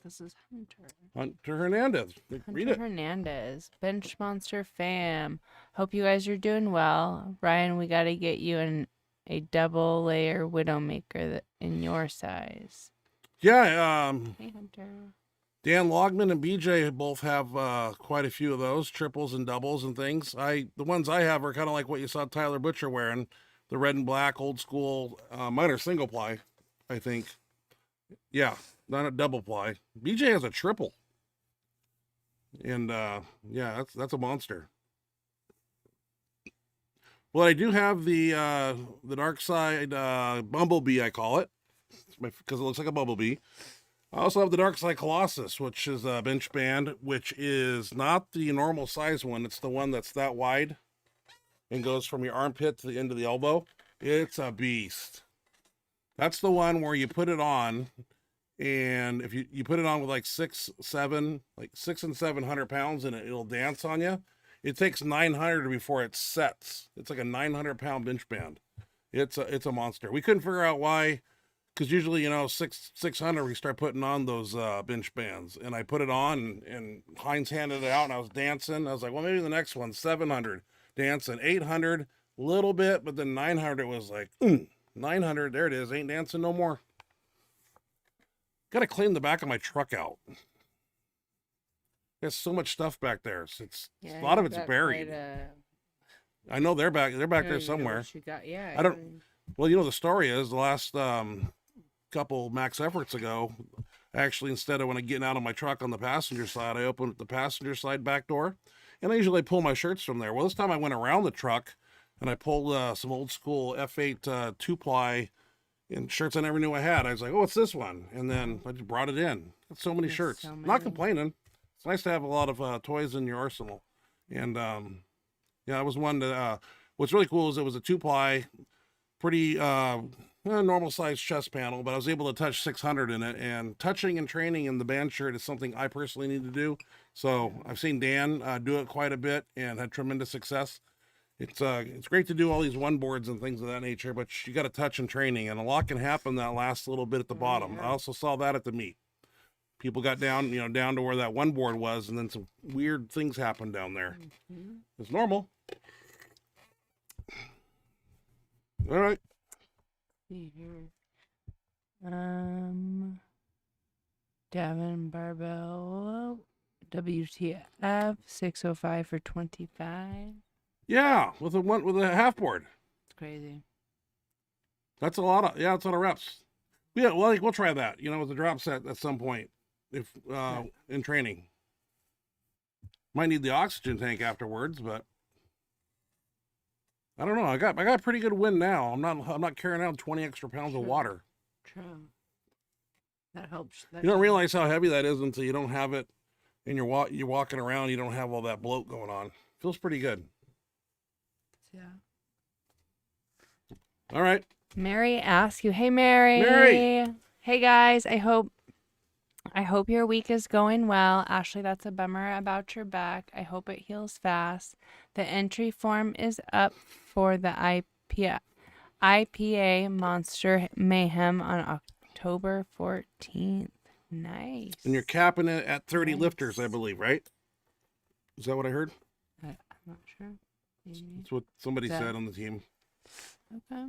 This is Hunter. Hunter Hernandez. Read Hunter it. Hernandez. Benchmonster fam. Hope you guys are doing well. Ryan, we got to get you a double layer Widowmaker in your size. Yeah. Hey, Hunter. Dan Logman and BJ both have quite a few of those triples and doubles and things. The ones I have are kind of like what you saw Tyler Butcher wearing, the red and black old school. Mine are single ply, I think. Yeah, not a double ply. BJ has a triple, and yeah, that's a monster. Well, I do have the Dark Side Bumblebee, I call it, because it looks like a bumblebee. I also have the Dark Side Colossus, which is a bench band, which is not the normal size one. It's the one that's that wide and goes from your armpit to the end of the elbow. It's a beast. That's the one where you put it on, and if you put it on with like 6 and 700 pounds, and it'll dance on you. It takes 900 before it sets. It's like a 900-pound bench band. It's a monster. We couldn't figure out why, because usually 600 we start putting on those bench bands, and I put it on, and Heinz handed it out, and I was dancing. I was like, well, maybe the next one 700, dancing 800, little bit, but then 900 was like 900. There it is. Ain't dancing no more. Got to clean the back of my truck out. There's so much stuff back there. A lot of it's buried. I know they're back there somewhere. I don't. Well, the story is the last couple max efforts ago, actually, instead of when I'm getting out of my truck on the passenger side, I opened the passenger side back door, and I usually pull my shirts from there. Well, this time I went around the truck, and I pulled some old school F8 2-ply and shirts I never knew I had. I was like, oh, what's this one? And then I just brought it in. Got so many shirts. Not complaining. It's nice to have a lot of toys in your arsenal. And yeah, I was one that. What's really cool is it was a 2-ply, pretty normal sized chest panel, but I was able to touch 600 in it. And touching and training in the band shirt is something I personally need to do. So I've seen Dan do it quite a bit and had tremendous success. It's great to do all these one boards and things of that nature, but you got to touch and training, and a lot can happen that last little bit at the bottom. I also saw that at the meet. People got down, down to where that one board was, and then some weird things happened down there. It's normal. All right. See here. Davin Barbell, WTF 605 for 25. Yeah, with a half board. It's crazy. That's a lot of that's a lot of reps. Yeah, well, we'll try that. With the drop set at some point, if in training. Might need the oxygen tank afterwards, but I don't know. I got pretty good wind now. I'm not carrying out 20 extra pounds of water. True. That helps. You don't realize how heavy that is until you don't have it, and you're walking around. You don't have all that bloat going on. Feels pretty good. Yeah. All right. Mary asks you, hey Mary. Mary. Hey guys, I hope your week is going well. Ashley, that's a bummer about your back. I hope it heals fast. The entry form is up for the IPA Monster Mayhem on October 14th. Nice. And you're capping it at 30 lifters, I believe, right? Is that what I heard? I'm not sure. Maybe. That's what somebody said on the team. Okay.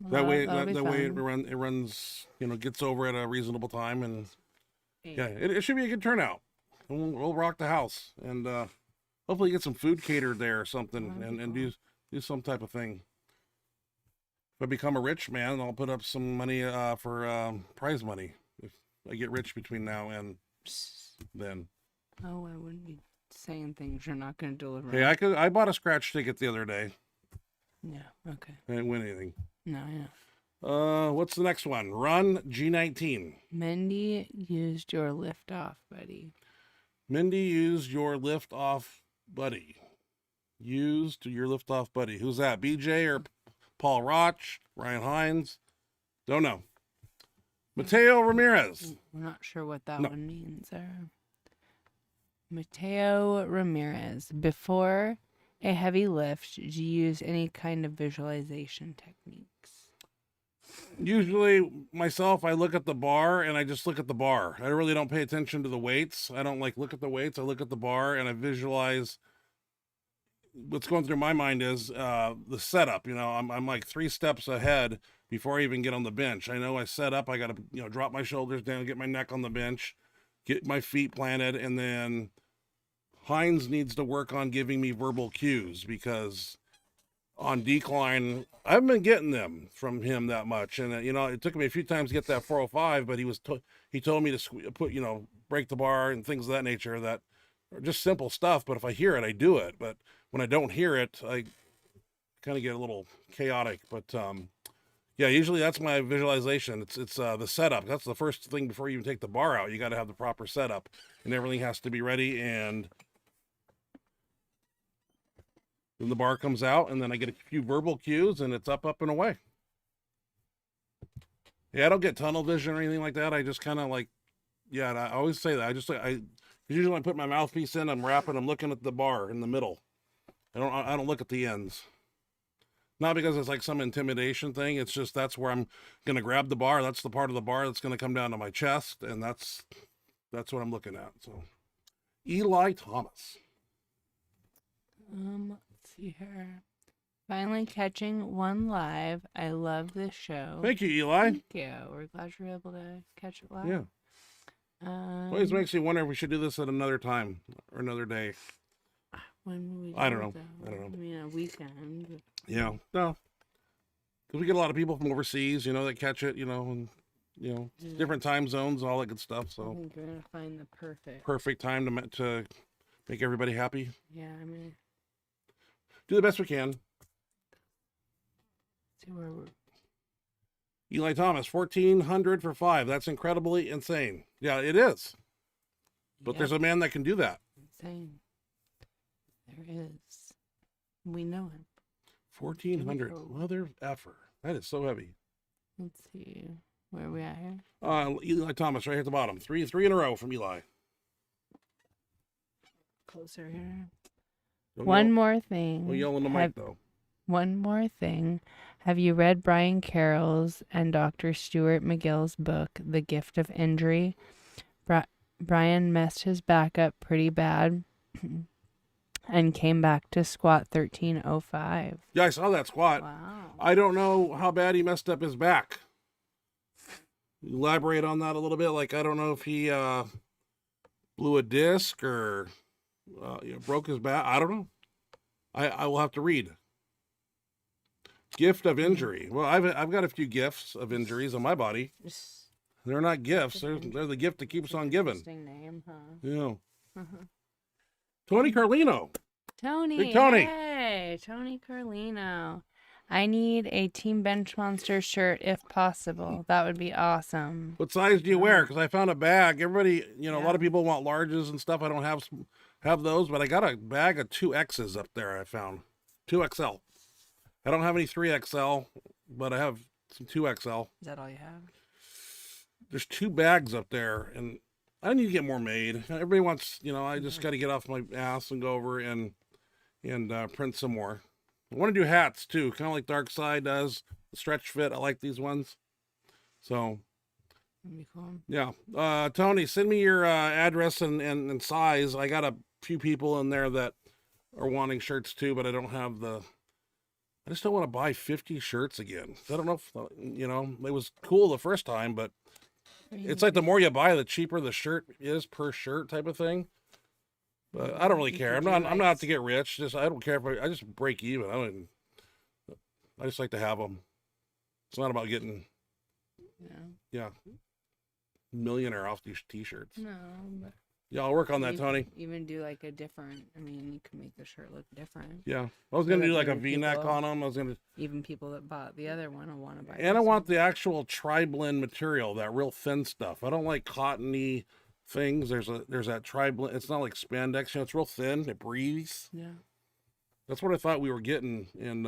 Well, That way it runs, gets over at a reasonable time, and yeah, it should be a good turnout. We'll rock the house, and hopefully get some food catered there or something, and do some type of thing. If I become a rich man, I'll put up some money for prize money if I get rich between now and then. Oh, I wouldn't be saying things you're not going to deliver. Hey, I bought a scratch ticket the other day. Yeah. Okay. I didn't win anything. No, I know. What's the next one? Run G19. Mindy used your lift off, buddy. Mindy used your lift off buddy. Used your lift off buddy. Who's that? BJ or Paul Roch? Ryan Hines? Don't know. Mateo Ramirez. We're not sure what that one means there. Mateo Ramirez. Before a heavy lift, do you use any kind of visualization techniques? Usually myself, I look at the bar and I just look at the bar. I really don't pay attention to the weights. I don't look at the weights. I look at the bar and I visualize what's going through my mind is the setup. I'm like 3 steps ahead before I even get on the bench. I know I set up, I got to, drop my shoulders down, get my neck on the bench, get my feet planted, and then Hines needs to work on giving me verbal cues, because on decline, I haven't been getting them from him that much. And, it took me a few times to get that 405, but he told me to put, break the bar and things of that nature that are just simple stuff. But if I hear it, I do it. But when I don't hear it, I kind of get a little chaotic. But, yeah, usually that's my visualization. It's the setup. That's the first thing before you even take the bar out. You got to have the proper setup, and everything has to be ready. And then the bar comes out, and then I get a few verbal cues, and it's up and away. Yeah, I don't get tunnel vision or anything like that. I just kind of I always say that. Usually when I put my mouthpiece in, I'm rapping, I'm looking at the bar in the middle. I don't look at the ends. Not because it's like some intimidation thing. It's just that's where I'm going to grab the bar. That's the part of the bar that's going to come down to my chest, and that's what I'm looking at. So, Eli Thomas. Let's see here. Finally catching one live. I love this show. Thank you, Eli. Thank you. We're glad you're able to catch it live. Yeah. Always makes me wonder if we should do this at another time or another day. When will we I don't know. I don't know. A weekend. Yeah, no. Because we get a lot of people from overseas, that catch it, and, different time zones and all that good stuff. So I think we're going to find the perfect time to make everybody happy. Yeah, Do the best we can. See where we're... Eli Thomas, 1,400 for 5. That's incredibly insane. Yeah, it is. But there's a man that can do that. Insane. There is. We know him. 1,400. Mother effer. That is so heavy. Let's see. Where are we at here? Eli Thomas, right here at the bottom. Three in a row from Eli. Closer here. Don't One yell- more thing. Don't yell in the mic, though. One more thing. Have you read Brian Carroll's and Dr. Stuart McGill's book, The Gift of Injury? Brian messed his back up pretty bad and came back to squat 1305. Yeah, I saw that squat. Wow. I don't know how bad he messed up his back. Elaborate on that a little bit. Like, I don't know if he blew a disc or broke his back. I don't know. I will have to read. Gift of injury. Well, I've got a few gifts of injuries on my body. They're not gifts. They're the gift that keeps on giving. Interesting name, huh? Yeah. Tony Carlino. Tony. Big Tony. Hey, Tony Carlino. I need a Team Benchmonster shirt if possible. That would be awesome. What size do you wear? Because I found a bag. Everybody, a lot of people want larges and stuff. I don't have those, but I got a bag of 2Xs up there. I found 2XL. I don't have any 3XL, but I have some 2XL. Is that all you have? There's 2 bags up there, and I need to get more made. Everybody wants, I just got to get off my ass and go over and print some more. I want to do hats too, kind of like Dark Side does. The stretch fit. I like these ones. So, That'd be cool. yeah. Tony, send me your address and size. I got a few people in there that are wanting shirts too, but I don't have I just don't want to buy 50 shirts again. I don't know if, it was cool the first time, but it's like the more you buy, the cheaper the shirt is per shirt type of thing. But I don't really care. I'm not out to get rich. I don't care if I just break even. I just like to have them. It's not about getting, millionaire off these t-shirts. No, but Yeah, I'll work on that, Tony. Even do like a different, you can make the shirt look different. Yeah. I was going to So do that like a maybe V-neck people- on them. Even people that bought the other one will want to buy And I this want one. the actual tri-blend material, that real thin stuff. I don't like cottony things. There's that tri-blend. It's not like spandex. It's real thin. It breathes. Yeah. That's what I thought we were getting. And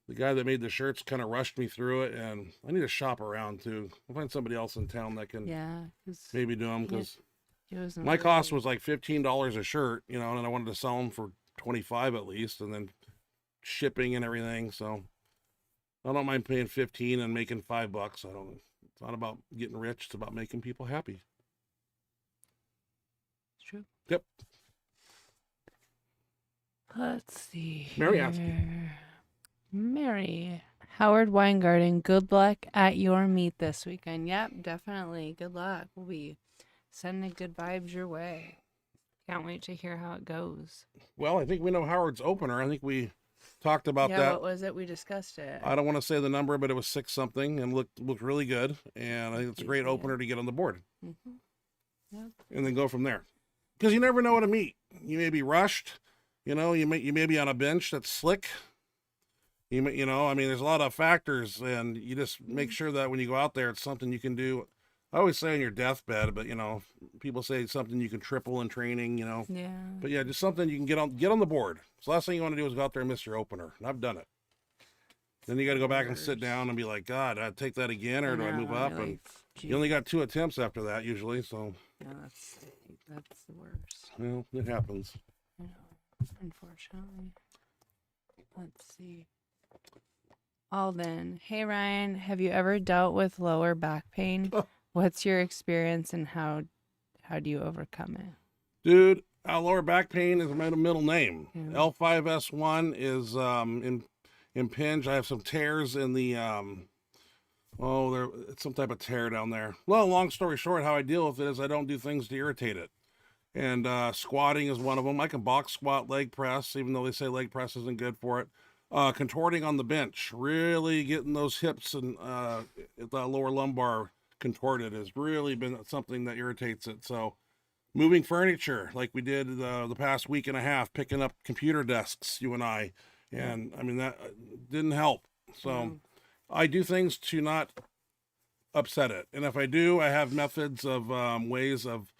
the guy that made the shirts kind of rushed me through it. And I need to shop around too. I'll find somebody else in town that can maybe do them, because my cost was like $15 a shirt, and I wanted to sell them for $25 at least, and then shipping and everything. So I don't mind paying $15 and making $5. It's not about getting rich. It's about making people happy. It's true. Yep. Let's see. Mary asked. here. Mary. Howard Weingarten, good luck at your meet this weekend. Yep, definitely. Good luck. We'll be sending good vibes your way. Can't wait to hear how it goes. Well, I think we know Howard's opener. I think we talked about that. What was it? We discussed it. I don't want to say the number, but it was 6 something and looked really good. And I think it's a great opener to get on the board. Mm-hmm. Yep. And then go from there. Because you never know what to meet. You may be rushed. You may be on a bench that's slick. There's a lot of factors, and you just make sure that when you go out there, it's something you can do. I always say on your deathbed, but people say it's something you can triple in training, Yeah. But yeah, just something you can get on the board. So the last thing you want to do is go out there and miss your opener. And I've done it. Then you got to go back and sit down and be like, God, do I take that again, or do I move up? And you only got 2 attempts after that usually, so. Yeah, that's the worst. Well, it happens. I know, unfortunately. Let's see. Alden. Hey, Ryan. Have you ever dealt with lower back pain? What's your experience and how do you overcome it? Dude, lower back pain is my middle name. Yeah. L5S1 is impinged. I have some tears in the, it's some type of tear down there. Well, long story short, how I deal with it is I don't do things to irritate it. And squatting is one of them. I can box squat, leg press, even though they say leg press isn't good for it. Contorting on the bench, really getting those hips and the lower lumbar contorted has really been something that irritates it. So moving furniture like we did the past week and a half, picking up computer desks, you and I, and that didn't help. So I do things to not upset it. And if I do, I have methods of ways of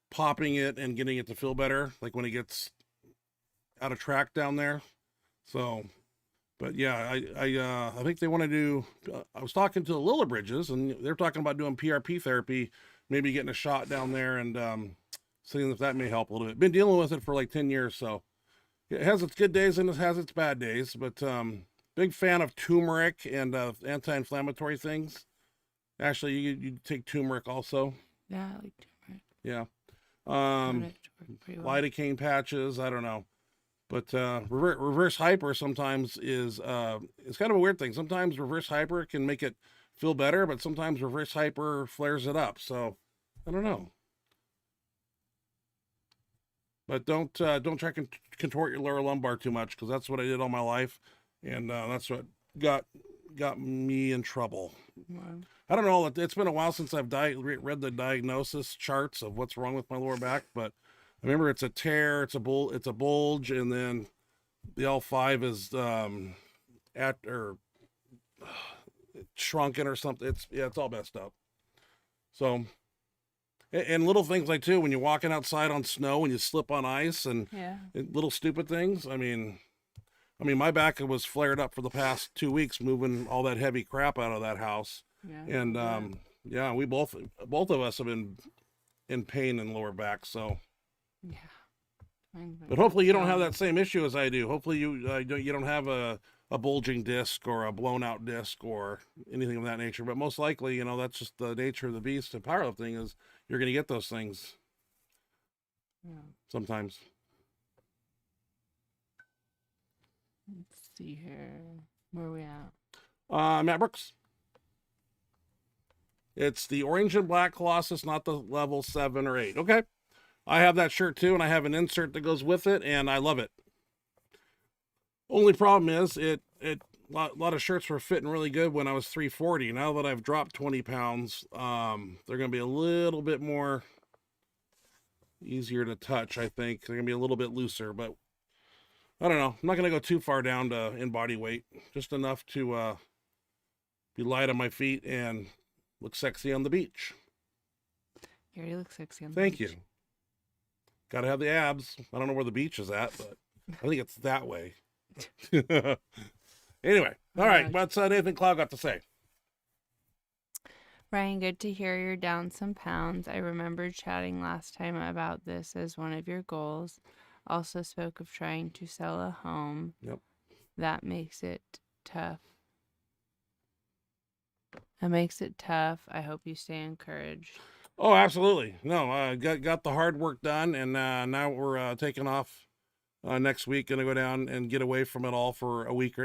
popping it and getting it to feel better, like when it gets out of track down there. So, but yeah, I think they want to do, I was talking to the Lillibridges, and they're talking about doing PRP therapy, maybe getting a shot down there and seeing if that may help a little bit. Been dealing with it for like 10 years, so it has its good days and it has its bad days, but big fan of turmeric and anti-inflammatory things. Actually, you take turmeric also. Yeah, I like turmeric. Yeah. Found it to work pretty well. Lidocaine patches, I don't know. But reverse hyper sometimes is it's kind of a weird thing. Sometimes reverse hyper can make it feel better, but sometimes reverse hyper flares it up. So I don't know. But don't try to contort your lower lumbar too much, because that's what I did all my life, and that's what got me in trouble. Wow. I don't know. It's been a while since I've read the diagnosis charts of what's wrong with my lower back, but I remember it's a tear, it's a bulge, and then the L5 is shrunken or something. It's all messed up. So, and little things like too, when you're walking outside on snow and you slip on ice and little stupid things. I mean, my back was flared up for the past 2 weeks moving all that heavy crap out of that house. Yeah. And yeah, we both of us have been in pain in lower back. So yeah. But hopefully you don't have that same issue as I do. Hopefully you don't have a bulging disc or a blown out disc or anything of that nature. But most likely, that's just the nature of the beast of powerlifting, is you're going to get those things sometimes. Let's see here. Where are we at? Matt Brooks. It's the orange and black Colossus, not the level 7 or 8. Okay. I have that shirt too, and I have an insert that goes with it, and I love it. Only problem is a lot of shirts were fitting really good when I was 340. Now that I've dropped 20 pounds, they're going to be a little bit more easier to touch, I think. They're going to be a little bit looser, but I don't know. I'm not going to go too far down in body weight. Just enough to be light on my feet and look sexy on the beach. You already look sexy on the beach. Thank you. Got to have the abs. I don't know where the beach is at, but I think it's that way. Anyway, all right. What's Nathan Cloud got to say? Ryan, good to hear you're down some pounds. I remember chatting last time about this as one of your goals. Also spoke of trying to sell a home. Yep. That makes it tough. I hope you stay encouraged. Oh, absolutely. No, I got the hard work done, and now we're taking off next week. Gonna go down and get away from it all for a week,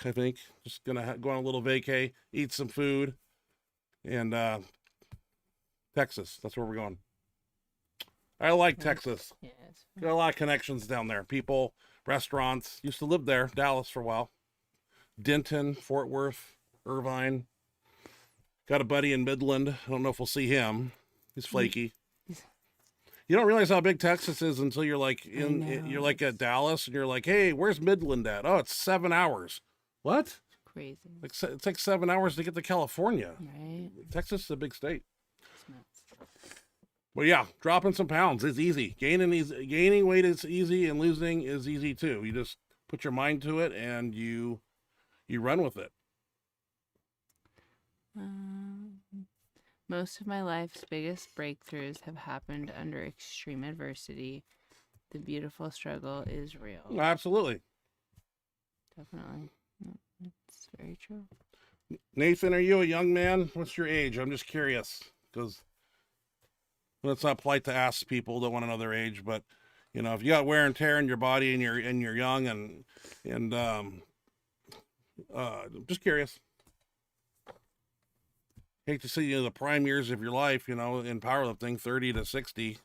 I think. Just gonna go on a little vacay, eat some food, and Texas. That's where we're going. I like Texas. Yes. Got a lot of connections down there. People, restaurants. Used to live there, Dallas for a while. Denton, Fort Worth, Irvine. Got a buddy in Midland. I don't know if we'll see him. He's flaky. You don't realize how big Texas is until you're like you're like at Dallas and you're like, hey, where's Midland at? Oh, it's 7 hours. What? Crazy. It takes 7 hours to get to California. Right. Texas is a big state. It's nuts. Well, yeah, dropping some pounds is easy. Gaining weight is easy, and losing is easy too. You just put your mind to it and you run with it. Most of my life's biggest breakthroughs have happened under extreme adversity. The beautiful struggle is real. Absolutely. Definitely. It's very true. Nathan, are you a young man? What's your age? I'm just curious, because it's not polite to ask people that want to know their age, but if you got wear and tear in your body and you're young and just curious. Hate to see the prime years of your life, in powerlifting, 30 to 60,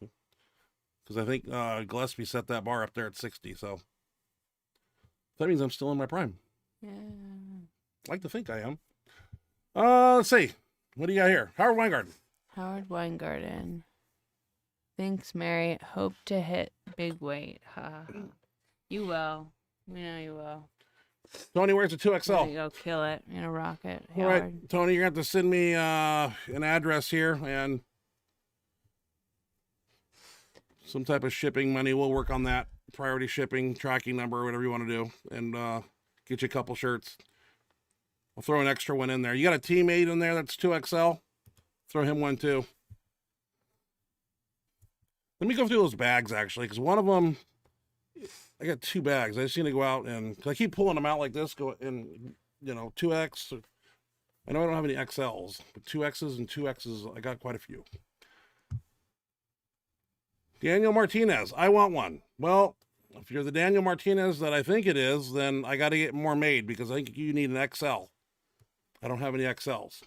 because I think Gillespie set that bar up there at 60. So that means I'm still in my prime. Yeah. I like to think I am. Let's see. What do you got here? Howard Weingarten. Thanks, Mary. Hope to hit big weight. You will. We know you will. Tony, where's the 2XL? You go kill it in a rocket. All right, Tony, you're going to have to send me an address here, and some type of shipping money. We'll work on that. Priority shipping, tracking number, whatever you want to do, and get you a couple shirts. I'll throw an extra one in there. You got a teammate in there that's 2XL? Throw him one too. Let me go through those bags actually, because one of them, I got 2 bags. I just need to go out and, cause I keep pulling them out like this, go in, 2X. I know I don't have any XLs, but 2Xs and 2Xs, I got quite a few. Daniel Martinez, I want one. Well, if you're the Daniel Martinez that I think it is, then I got to get more made because I think you need an XL. I don't have any XLs.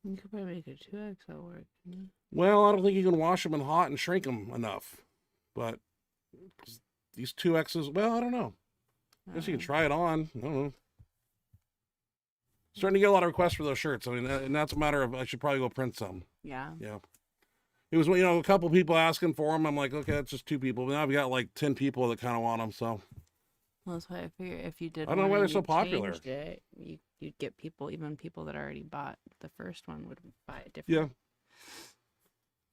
You could probably make a 2XL work. Well, I don't think you can wash them in hot and shrink them enough. But these 2Xs, well, I don't know. I guess you can try it on. I don't know. Starting to get a lot of requests for those shirts. I mean, and that's a matter of I should probably go print some. Yeah. Yeah. It was, a couple people asking for them. I'm like, okay, that's just 2 people. But now I've got like 10 people that kind of want them. So. Well, that's why I figure if you did, I don't know why they're so popular. You'd get even people that already bought the first one would buy it different.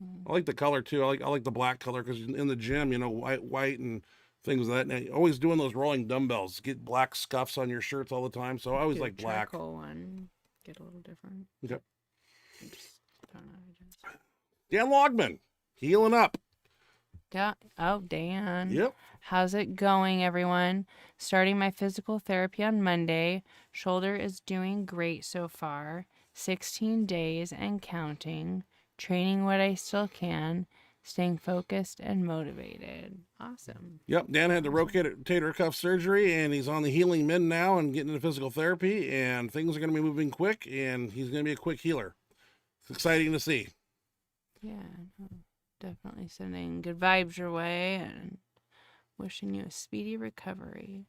Yeah. I like the color too. I like the black color because in the gym, white and things like that. And always doing those rolling dumbbells, get black scuffs on your shirts all the time. So I always like black. Charcoal one, get a little different. Okay. I just don't know. Dan Logman, healing up. Oh, Dan. Yep. How's it going, everyone? Starting my physical therapy on Monday. Shoulder is doing great so far. 16 days and counting. Training what I still can. Staying focused and motivated. Awesome. Yep. Dan had the rotator cuff surgery, and he's on the healing mend now and getting into physical therapy, and things are going to be moving quick, and he's going to be a quick healer. It's exciting to see. Yeah, definitely sending good vibes your way and wishing you a speedy recovery.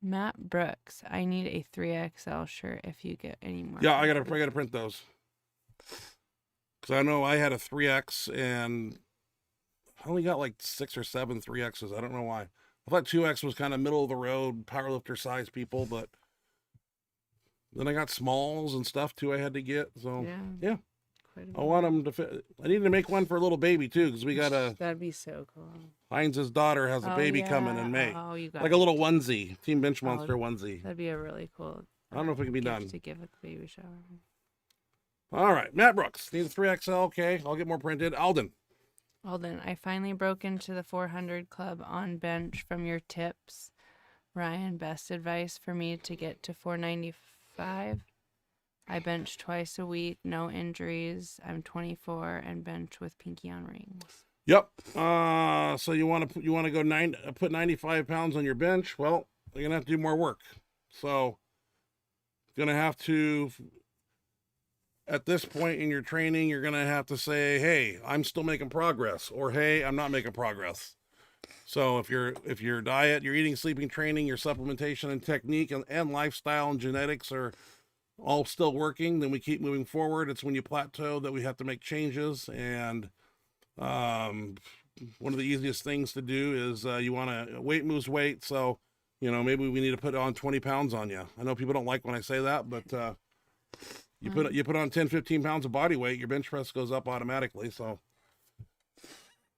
Matt Brooks, I need a 3XL shirt if you get any more. Yeah, I gotta print those. Because I know I had a 3X and I only got like 6 or 7 3Xs. I don't know why. I thought 2X was kind of middle of the road, powerlifter size people, but then I got smalls and stuff too I had to get. So, yeah. I want them to fit. I need to make one for a little baby too, because we got a. That'd be so cool. Heinz's daughter has a baby coming in May. Oh, you got like a little onesie, Team Benchmonster onesie. That'd be a really cool. I don't know if it can be done. To give at the baby shower. All right, Matt Brooks needs 3XL. Okay, I'll get more printed. Alden, I finally broke into the 400 club on bench from your tips. Ryan, best advice for me to get to 495. I bench twice a week, no injuries. I'm 24 and bench with pinky on rings. Yep. So you want to go put 95 pounds on your bench? Well, you're gonna have to do more work. So gonna have to. At this point in your training, you're gonna have to say, "Hey, I'm still making progress," or "Hey, I'm not making progress." So if your diet, your eating, sleeping, training, your supplementation and technique and lifestyle and genetics are all still working, then we keep moving forward. It's when you plateau that we have to make changes. And one of the easiest things to do is you want to weight moves weight. So, maybe we need to put on 20 pounds on you. I know people don't like when I say that, but you put on 10, 15 pounds of body weight, your bench press goes up automatically. So,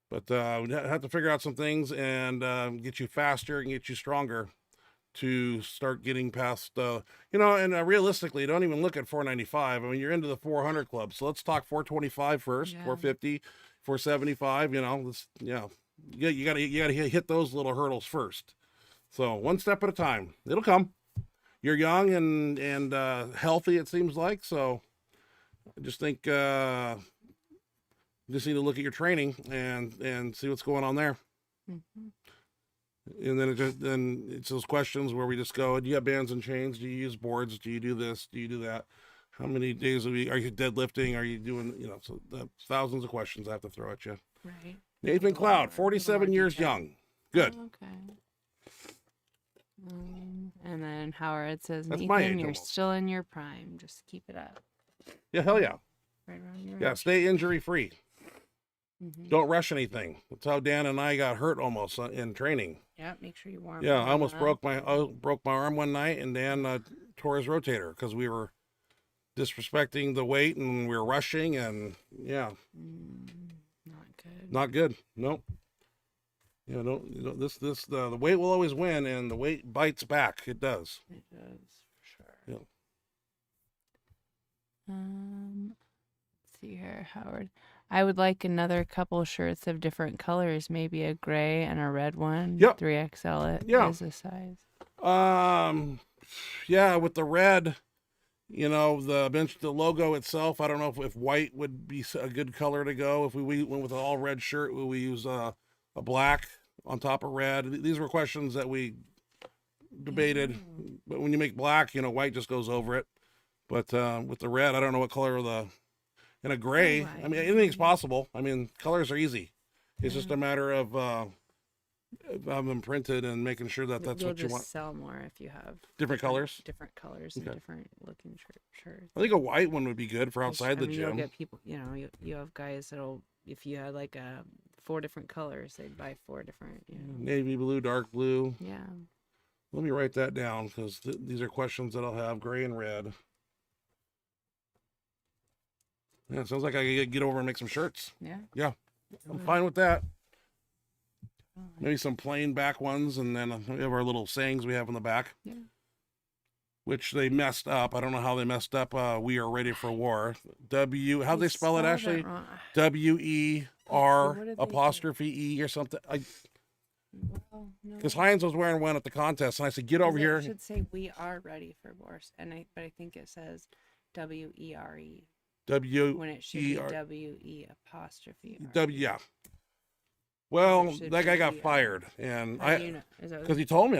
but we have to figure out some things and get you faster and get you stronger to start getting past, and realistically, don't even look at 495. I mean, you're into the 400 club. So let's talk 425 first, 450, 475, you gotta hit those little hurdles first. So one step at a time, it'll come. You're young and healthy, it seems like. So I just think, you just need to look at your training and see what's going on there. Mm-hmm. And then it's those questions where we just go, do you have bands and chains? Do you use boards? Do you do this? Do you do that? How many days a week are you deadlifting? Are you doing, so thousands of questions I have to throw at you. Right. Nathan Cloud, 47 years young. Good. Oh, okay. And then Howard says, that's my Nathan, age you're almost. Still in your prime. Just keep it up. Yeah, hell yeah. Right around your Yeah, age. stay injury free. Mm-hmm. Don't rush anything. That's how Dan and I got hurt almost in training. Yeah, make sure you warm. Yeah, I almost broke my arm one night, and Dan tore his rotator because we were disrespecting the weight and we were rushing, and yeah. Not good. Nope. The weight will always win, and the weight bites back. It does. It does, for sure. Yeah. Let's see here, Howard. I would like another couple shirts of different colors, maybe a gray and a red one. Yep. 3XL Yeah. is the size. Yeah, with the red, the logo itself. I don't know if white would be a good color to go. If we went with an all red shirt, would we use a black on top of red? These were questions that we debated. But when you make black, white just goes over it. But with the red, I don't know what color and a gray. I mean, anything's possible. I mean, colors are easy. It's just a matter of having them printed and making sure that that's what you want. Sell more if you have different colors. Different colors and different looking shirts. I think a white one would be good for outside the gym. You'll get people. You have guys that'll, if you had like 4 different colors, they'd buy 4 different. Navy blue, dark blue. Yeah. Let me write that down because these are questions that I'll have. Gray and red. Yeah, it sounds like I could get over and make some shirts. Yeah. Yeah. I'm fine with that. Maybe some plain back ones, and then we have our little sayings we have in the back. Yeah. Which they messed up. I don't know how they messed up. We are ready for war. How'd they spell it, Ashley? WER apostrophe E or something. Because Heinz was wearing one at the contest, and I said, "Get over here." It should say "We are ready for war," but I think it says WERE. When it should be WE apostrophe. Yeah. Well, that guy got fired, and because he told me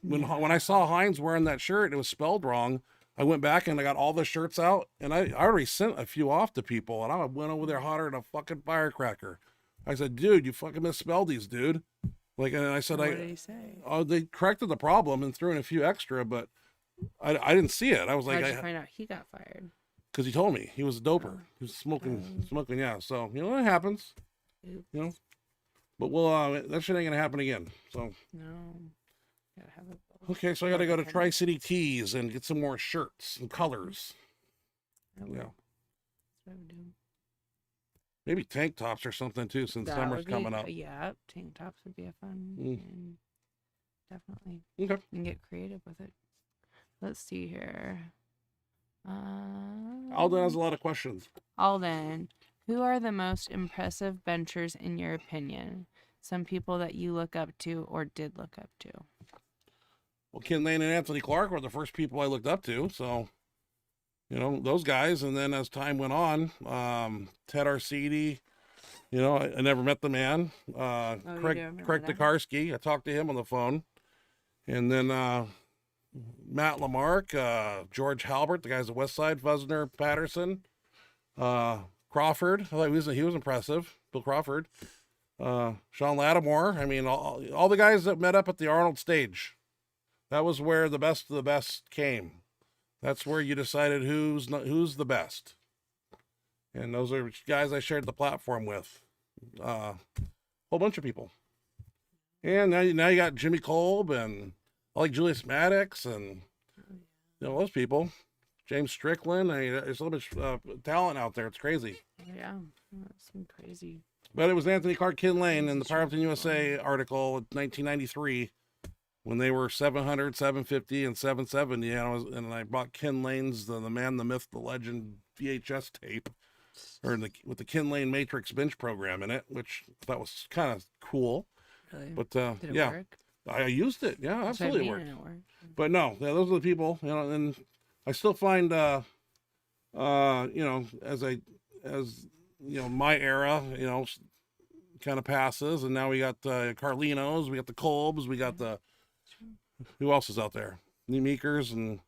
when I saw Heinz wearing that shirt, it was spelled wrong. I went back and I got all the shirts out, and I already sent a few off to people, and I went over there hotter than a fucking firecracker. I said, "Dude, you fucking misspelled these, dude." And I said, what did he say? Oh, they corrected the problem and threw in a few extra, but I didn't see it. I was like, how'd you find out he got fired? Because he told me he was a doper. He was smoking. Yeah. So it happens. Oops. But that shit ain't gonna happen again. So no, gotta have it. Okay, so I gotta go to Tri-City Tees and get some more shirts and colors. Yeah. That's what I would do. Maybe tank tops or something too, since summer's coming up. Yeah, tank tops would be a fun. And definitely. Okay. You can get creative with it. Let's see here. Alden has a lot of questions. Alden, who are the most impressive benchers in your opinion? Some people that you look up to or did look up to. Well, Ken Lane and Anthony Clark were the first people I looked up to. So, those guys. And then as time went on, Ted Arcidi, I never met the man. Craig Tokarski, I talked to him on the phone. And then Matt Lamarck, George Halbert, the guys at Westside, Fusner, Patterson, Crawford. I thought he was impressive. Bill Crawford, Sean Lattimore. I mean, all the guys that met up at the Arnold stage. That was where the best of the best came. That's where you decided who's the best. And those are guys I shared the platform with. Whole bunch of people. And now you got Jimmy Kolb and I like Julius Maddox and those people. James Strickland. I mean, there's so much talent out there. It's crazy. Yeah, that's some crazy. But it was Anthony Clark, Ken Lane in the Powerlifting USA article in 1993 when they were 700, 750, and 770. And I bought Ken Lane's the Man, the Myth, the Legend VHS tape, with the Ken Lane Matrix bench program in it, which I thought was kind of cool. Really? But did it work? I used it. Yeah, absolutely worked. It worked. But no, those are the people. And I still find, as my era, kind of passes, and now we got Carlinos, we got the Kolbs, we got who else is out there? New Meekers and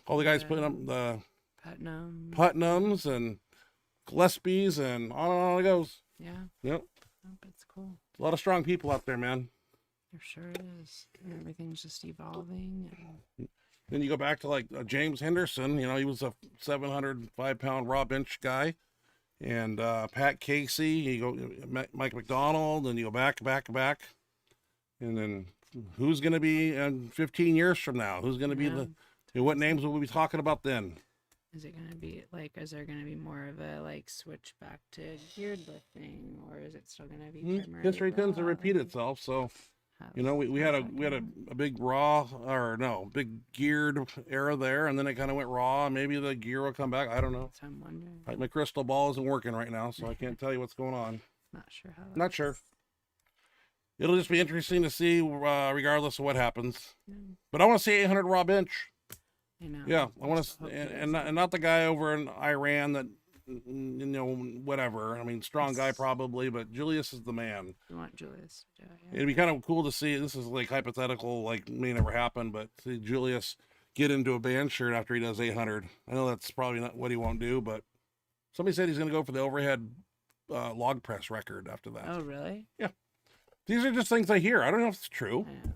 all the guys putting up the Putnams and Gillespies and on it goes. Yeah. Yep. It's cool. A lot of strong people out there, man. There sure is. And everything's just evolving. Then you go back to like James Henderson. He was a 705-pound raw bench guy, and Pat Casey. You go Mike McDonald, and you go back, and then who's going to be in 15 years from now? Who's going to be what names will we be talking about then? Is it gonna be like? Is there gonna be more of a like switch back to geared lifting, or is it still gonna be primarily History tends to raw? repeat itself, so you know, we had a big raw, or no, big geared era there, and then it kind of went raw. Maybe the gear will come back. I don't know. So I'm wondering. My crystal ball isn't working right now, so I can't tell you what's going on. Not sure how. Not sure. It'll just be interesting to see, regardless of what happens. Yeah. But I want to see 800 raw bench. I know. Yeah, I want to, and not the guy over in Iran that, you know, whatever. I mean, strong guy probably, but Julius is the man. You want Julius to do it? Yeah. It'd be kind of cool to see. This is like hypothetical, like may never happen, but see Julius get into a band shirt after he does 800. I know that's probably not what he won't do, but somebody said he's going to go for the overhead log press record after that. Oh, really? Yeah. These are just things I hear. I don't know if it's true. I know.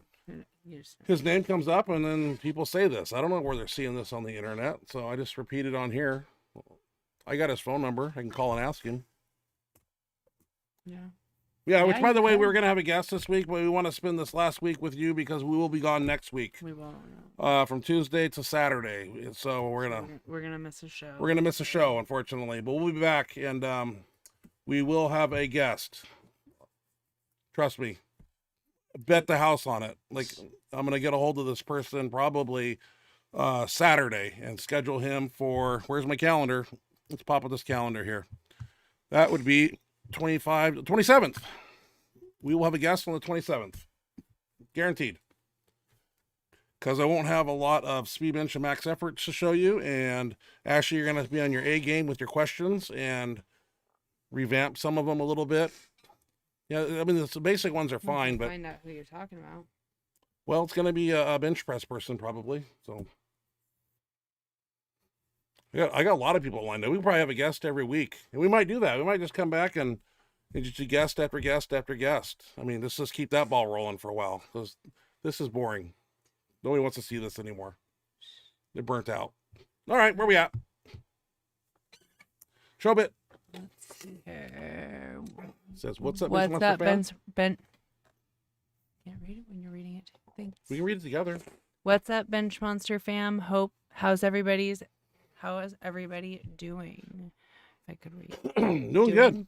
His name comes up and then people say this. I don't know where they're seeing this on the internet, so I just repeat it on here. I got his phone number. I can call and ask him. Yeah. Yeah, which, Yeah, by the way, yeah. we were going to have a guest this week, but we want to spend this last week with you because we will be gone next week. We won't. From Tuesday to Saturday. So we're gonna miss a show. We're gonna miss a show, unfortunately, but we'll be back, and we will have a guest. Trust me. Bet the house on it. Like, I'm gonna get a hold of this person probably Saturday and schedule him for, where's my calendar? Let's pop up this calendar here. That would be 27th. We will have a guest on the 27th. Guaranteed. Because I won't have a lot of speed bench and max efforts to show you, and Ashley, you're going to be on your A game with your questions and revamp some of them a little bit. Yeah, I mean, the basic ones are fine, but find out who you're talking about. well, it's going to be a bench press person probably. So yeah, I got a lot of people lined up. We probably have a guest every week, and we might do that. We might just come back and just do guest after guest after guest. I mean, let's just keep that ball rolling for a while because this is boring. Nobody wants to see this anymore. They're burnt out. All right, where we at? Show bit. Let's see here. Says, what's up, What's Benchmonster up, fam? Ben? Can't read it when you're reading it. Thanks. We can read it together. What's up, Benchmonster fam? How's everybody doing? If I could read. Doing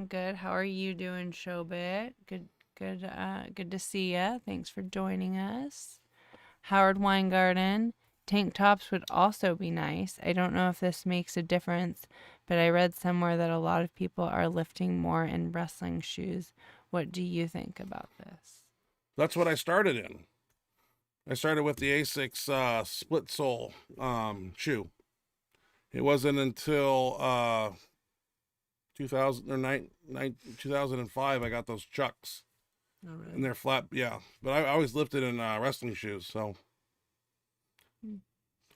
good. How are you doing, Showbit? Good to see ya. Thanks for joining us. Howard Weingarten. Tank tops would also be nice. I don't know if this makes a difference, but I read somewhere that a lot of people are lifting more in wrestling shoes. What do you think about this? That's what I started in. I started with the Asics split sole shoe. It wasn't until 2005 I got those Chucks. Oh, really? And they're flat, yeah. But I always lifted in wrestling shoes, so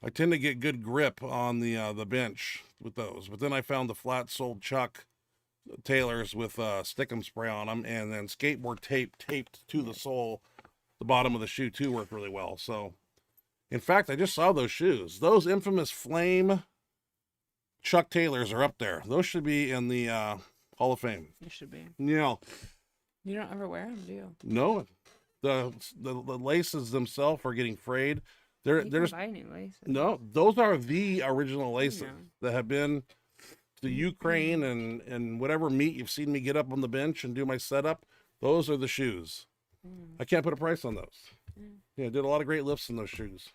I tend to get good grip on the bench with those. But then I found the flat-soled Chuck Taylors with stick-em spray on them, and then skateboard tape taped to the sole. The bottom of the shoe too worked really well. So, in fact, I just saw those shoes. Those infamous Flame Chuck Taylors are up there. Those should be in the Hall of Fame. They should be. Yeah. You don't ever wear them, do you? No, the laces themselves are getting frayed. You can buy new laces. No, those are the original laces that have been to Ukraine and whatever meet you've seen me get up on the bench and do my setup. Those are the shoes. I can't put a price on those. Yeah, I did a lot of great lifts in those shoes.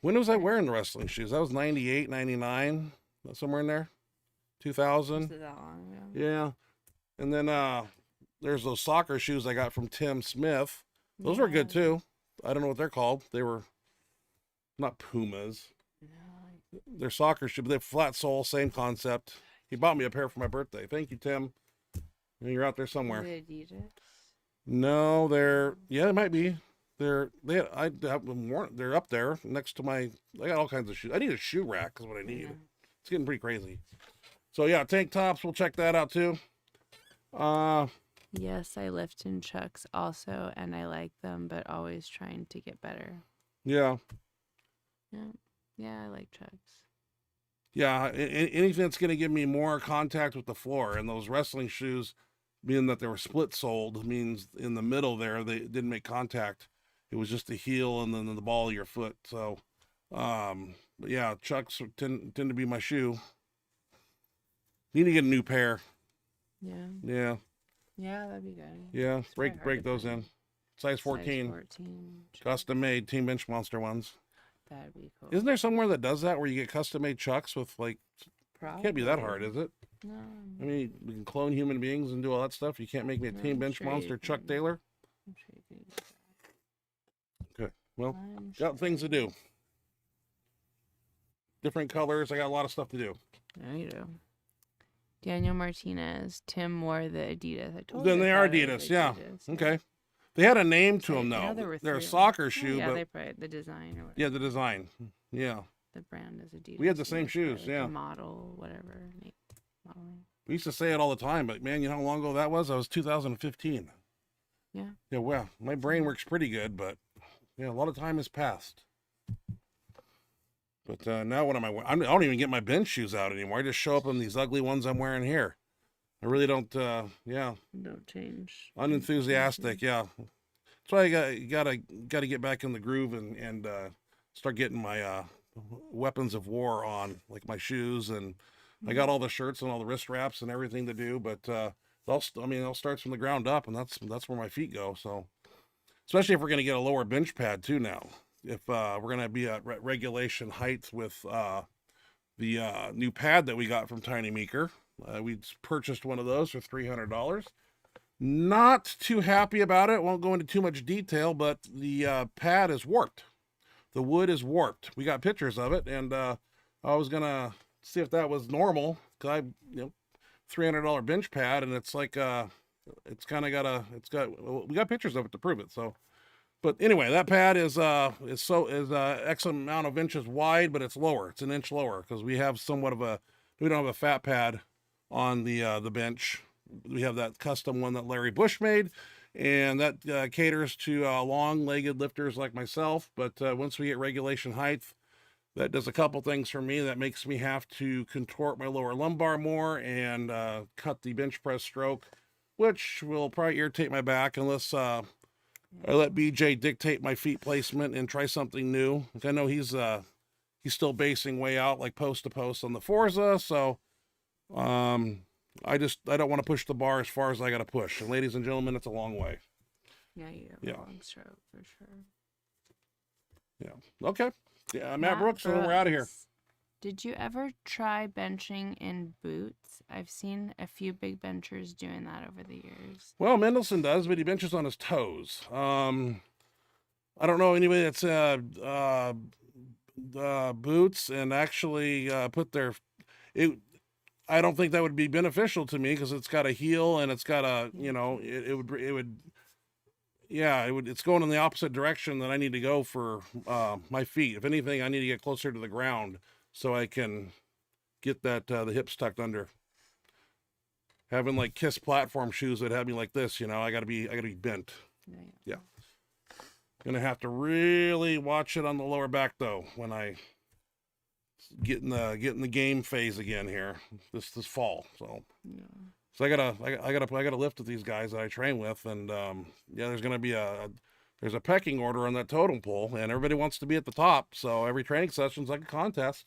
When was I wearing the wrestling shoes? That was 98, 99, somewhere in there. 2000. Is it that long ago? Yeah. And then there's those soccer shoes I got from Tim Smith. Those were good too. I don't know what they're called. They were not Pumas. No. They're soccer shoes, but they're flat sole, same concept. He bought me a pair for my birthday. Thank you, Tim. You're out there somewhere. Is it Adidas? No, it might be. I have them worn. They're up there next to my. I got all kinds of shoes. I need a shoe rack is what I need. Yeah. It's getting pretty crazy. So yeah, tank tops. We'll check that out too. Yes, I lift in Chucks also, and I like them, but always trying to get better. Yeah. Yeah, I like Chucks. Yeah, anything that's going to give me more contact with the floor, and those wrestling shoes, being that they were split soled, means in the middle there they didn't make contact. It was just the heel and then the ball of your foot. So But yeah, Chucks tend to be my shoe. Need to get a new pair. Yeah. Yeah. Yeah, that'd be good. Yeah. It's probably Break hard to those in. find. Size 14. Size 14. Custom made Team Benchmonster ones. That'd be cool. Isn't there somewhere that does that where you get custom made Chucks with like? Probably. Can't be that hard, is it? No. I mean, we can clone human beings and do all that stuff. You can't make me a No, Team I'm sure Benchmonster you Chuck can. Taylor. I'm sure you can get that. Okay. Well, I'm got things to sure. do. Different colors. I got a lot of stuff to do. Yeah, you do. Daniel Martinez. Tim wore the Adidas. I told Then you. they I are thought it was Adidas. Yeah. Adidas, Okay. They had a name to So, them I know though. there were They're a 3 of them. soccer Oh, shoe, yeah, but they probably the design or whatever. yeah, the design. Yeah. The brand is Adidas. We had the so same it's probably shoes, like yeah. The model, whatever. Modeling. We used to say it all the time, but man, you know how long ago that was? That was 2015. Yeah. Yeah, well, my brain works pretty good, but yeah, a lot of time has passed. But now what am I wearing? I don't even get my bench shoes out anymore. I just show up in these ugly ones I'm wearing here. I really don't, yeah. Don't change. Unenthusiastic, yeah. That's why you gotta get back in the groove and start getting my weapons of war on, like my shoes, and I got all the shirts and all the wrist wraps and everything to do. But I'll start from the ground up, and that's where my feet go. So, especially if we're gonna get a lower bench pad too now. If we're gonna be at regulation height with the new pad that we got from Tiny Meeker, we purchased one of those for $300. Not too happy about it. Won't go into too much detail, but the pad is warped. The wood is warped. We got pictures of it, and I was gonna see if that was normal. Cause $300 bench pad, and it's like we got pictures of it to prove it. So, but anyway, that pad is X amount of inches wide, but it's lower. It's an inch lower because we have we don't have a fat pad on the bench. We have that custom one that Larry Bush made, and that caters to long-legged lifters like myself. But once we get regulation height, that does a couple things for me. That makes me have to contort my lower lumbar more and cut the bench press stroke, which will probably irritate my back unless I let BJ dictate my feet placement and try something new. I know he's still basing way out like post to post on the Forza, so I don't want to push the bar as far as I got to push. And ladies and gentlemen, it's a long way. Yeah, you have a long stroke for sure. Yeah. Okay. Yeah, Matt Brooks, and we're out of here. Did you ever try benching in boots? I've seen a few big benchers doing that over the years. Well, Mendelsohn does, but he benches on his toes. I don't know anybody that's boots and actually put their it. I don't think that would be beneficial to me because it's got a heel and it's got a, it's going in the opposite direction that I need to go for my feet. If anything, I need to get closer to the ground so I can get the hips tucked under. Having like Kiss platform shoes that have me like this, I gotta be bent. Yeah. Gonna have to really watch it on the lower back though when I get in the game phase again here this fall. So I gotta lift with these guys that I train with, and there's gonna be there's a pecking order on that totem pole, and everybody wants to be at the top. So every training session's like a contest,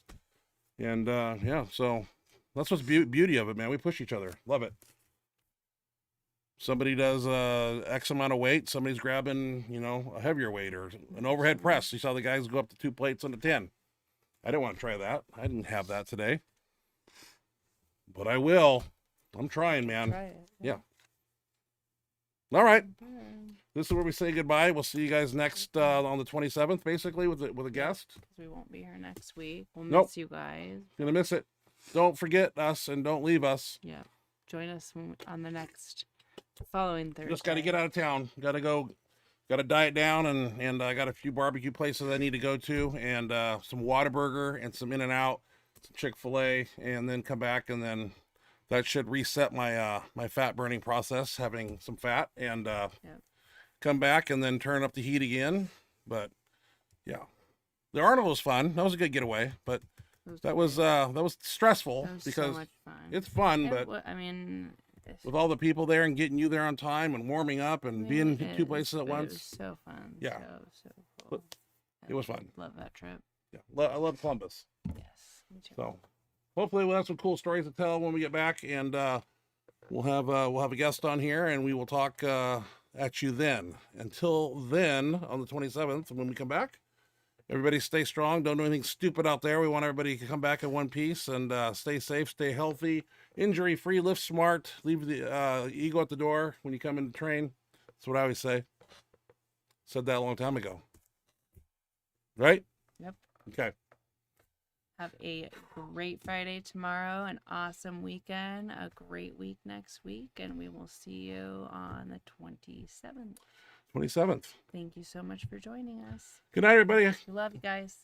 and so that's what's beauty of it, man. We push each other, love it. Somebody does X amount of weight, somebody's grabbing a heavier weight or an overhead press. You saw the guys go up to 2 plates on the 10. I didn't want to try that. I didn't have that today. But I will. I'm trying, man. Try it. Yeah. All right. This is where we say goodbye. We'll see you guys next on the 27th, basically, with a guest. We won't be here next week. We'll Nope. miss you guys. Gonna miss it. Don't forget us and don't leave us. Yeah. Join us on the next following Thursday. Just got to get out of town. Got to diet down, and I got a few barbecue places I need to go to, and some Whataburger and some In-N-Out, some Chick-fil-A, and then come back, and then that should reset my my fat burning process, having some fat, and come back and then turn up the heat again. But yeah, the Arnold was fun. That was a good getaway, but that was stressful because so much fun. It's fun, but with all the people there and getting you there on time and warming up and being in 2 places at once. It was so fun. Yeah. So cool. It was fun. Love that trip. Yeah, I love Columbus. Yes, me too. So hopefully we'll have some cool stories to tell when we get back, and we'll have a guest on here, and we will talk at you then. Until then, on the 27th, when we come back, everybody stay strong. Don't do anything stupid out there. We want everybody to come back in one piece and stay safe, stay healthy, injury free, live smart, leave the ego at the door when you come in to train. That's what I always say. Said that a long time ago. Right? Yep. Okay. Have a great Friday tomorrow, an awesome weekend, a great week next week, and we will see you on the 27th. 27th. Thank you so much for joining us. Good night, everybody. We love you guys.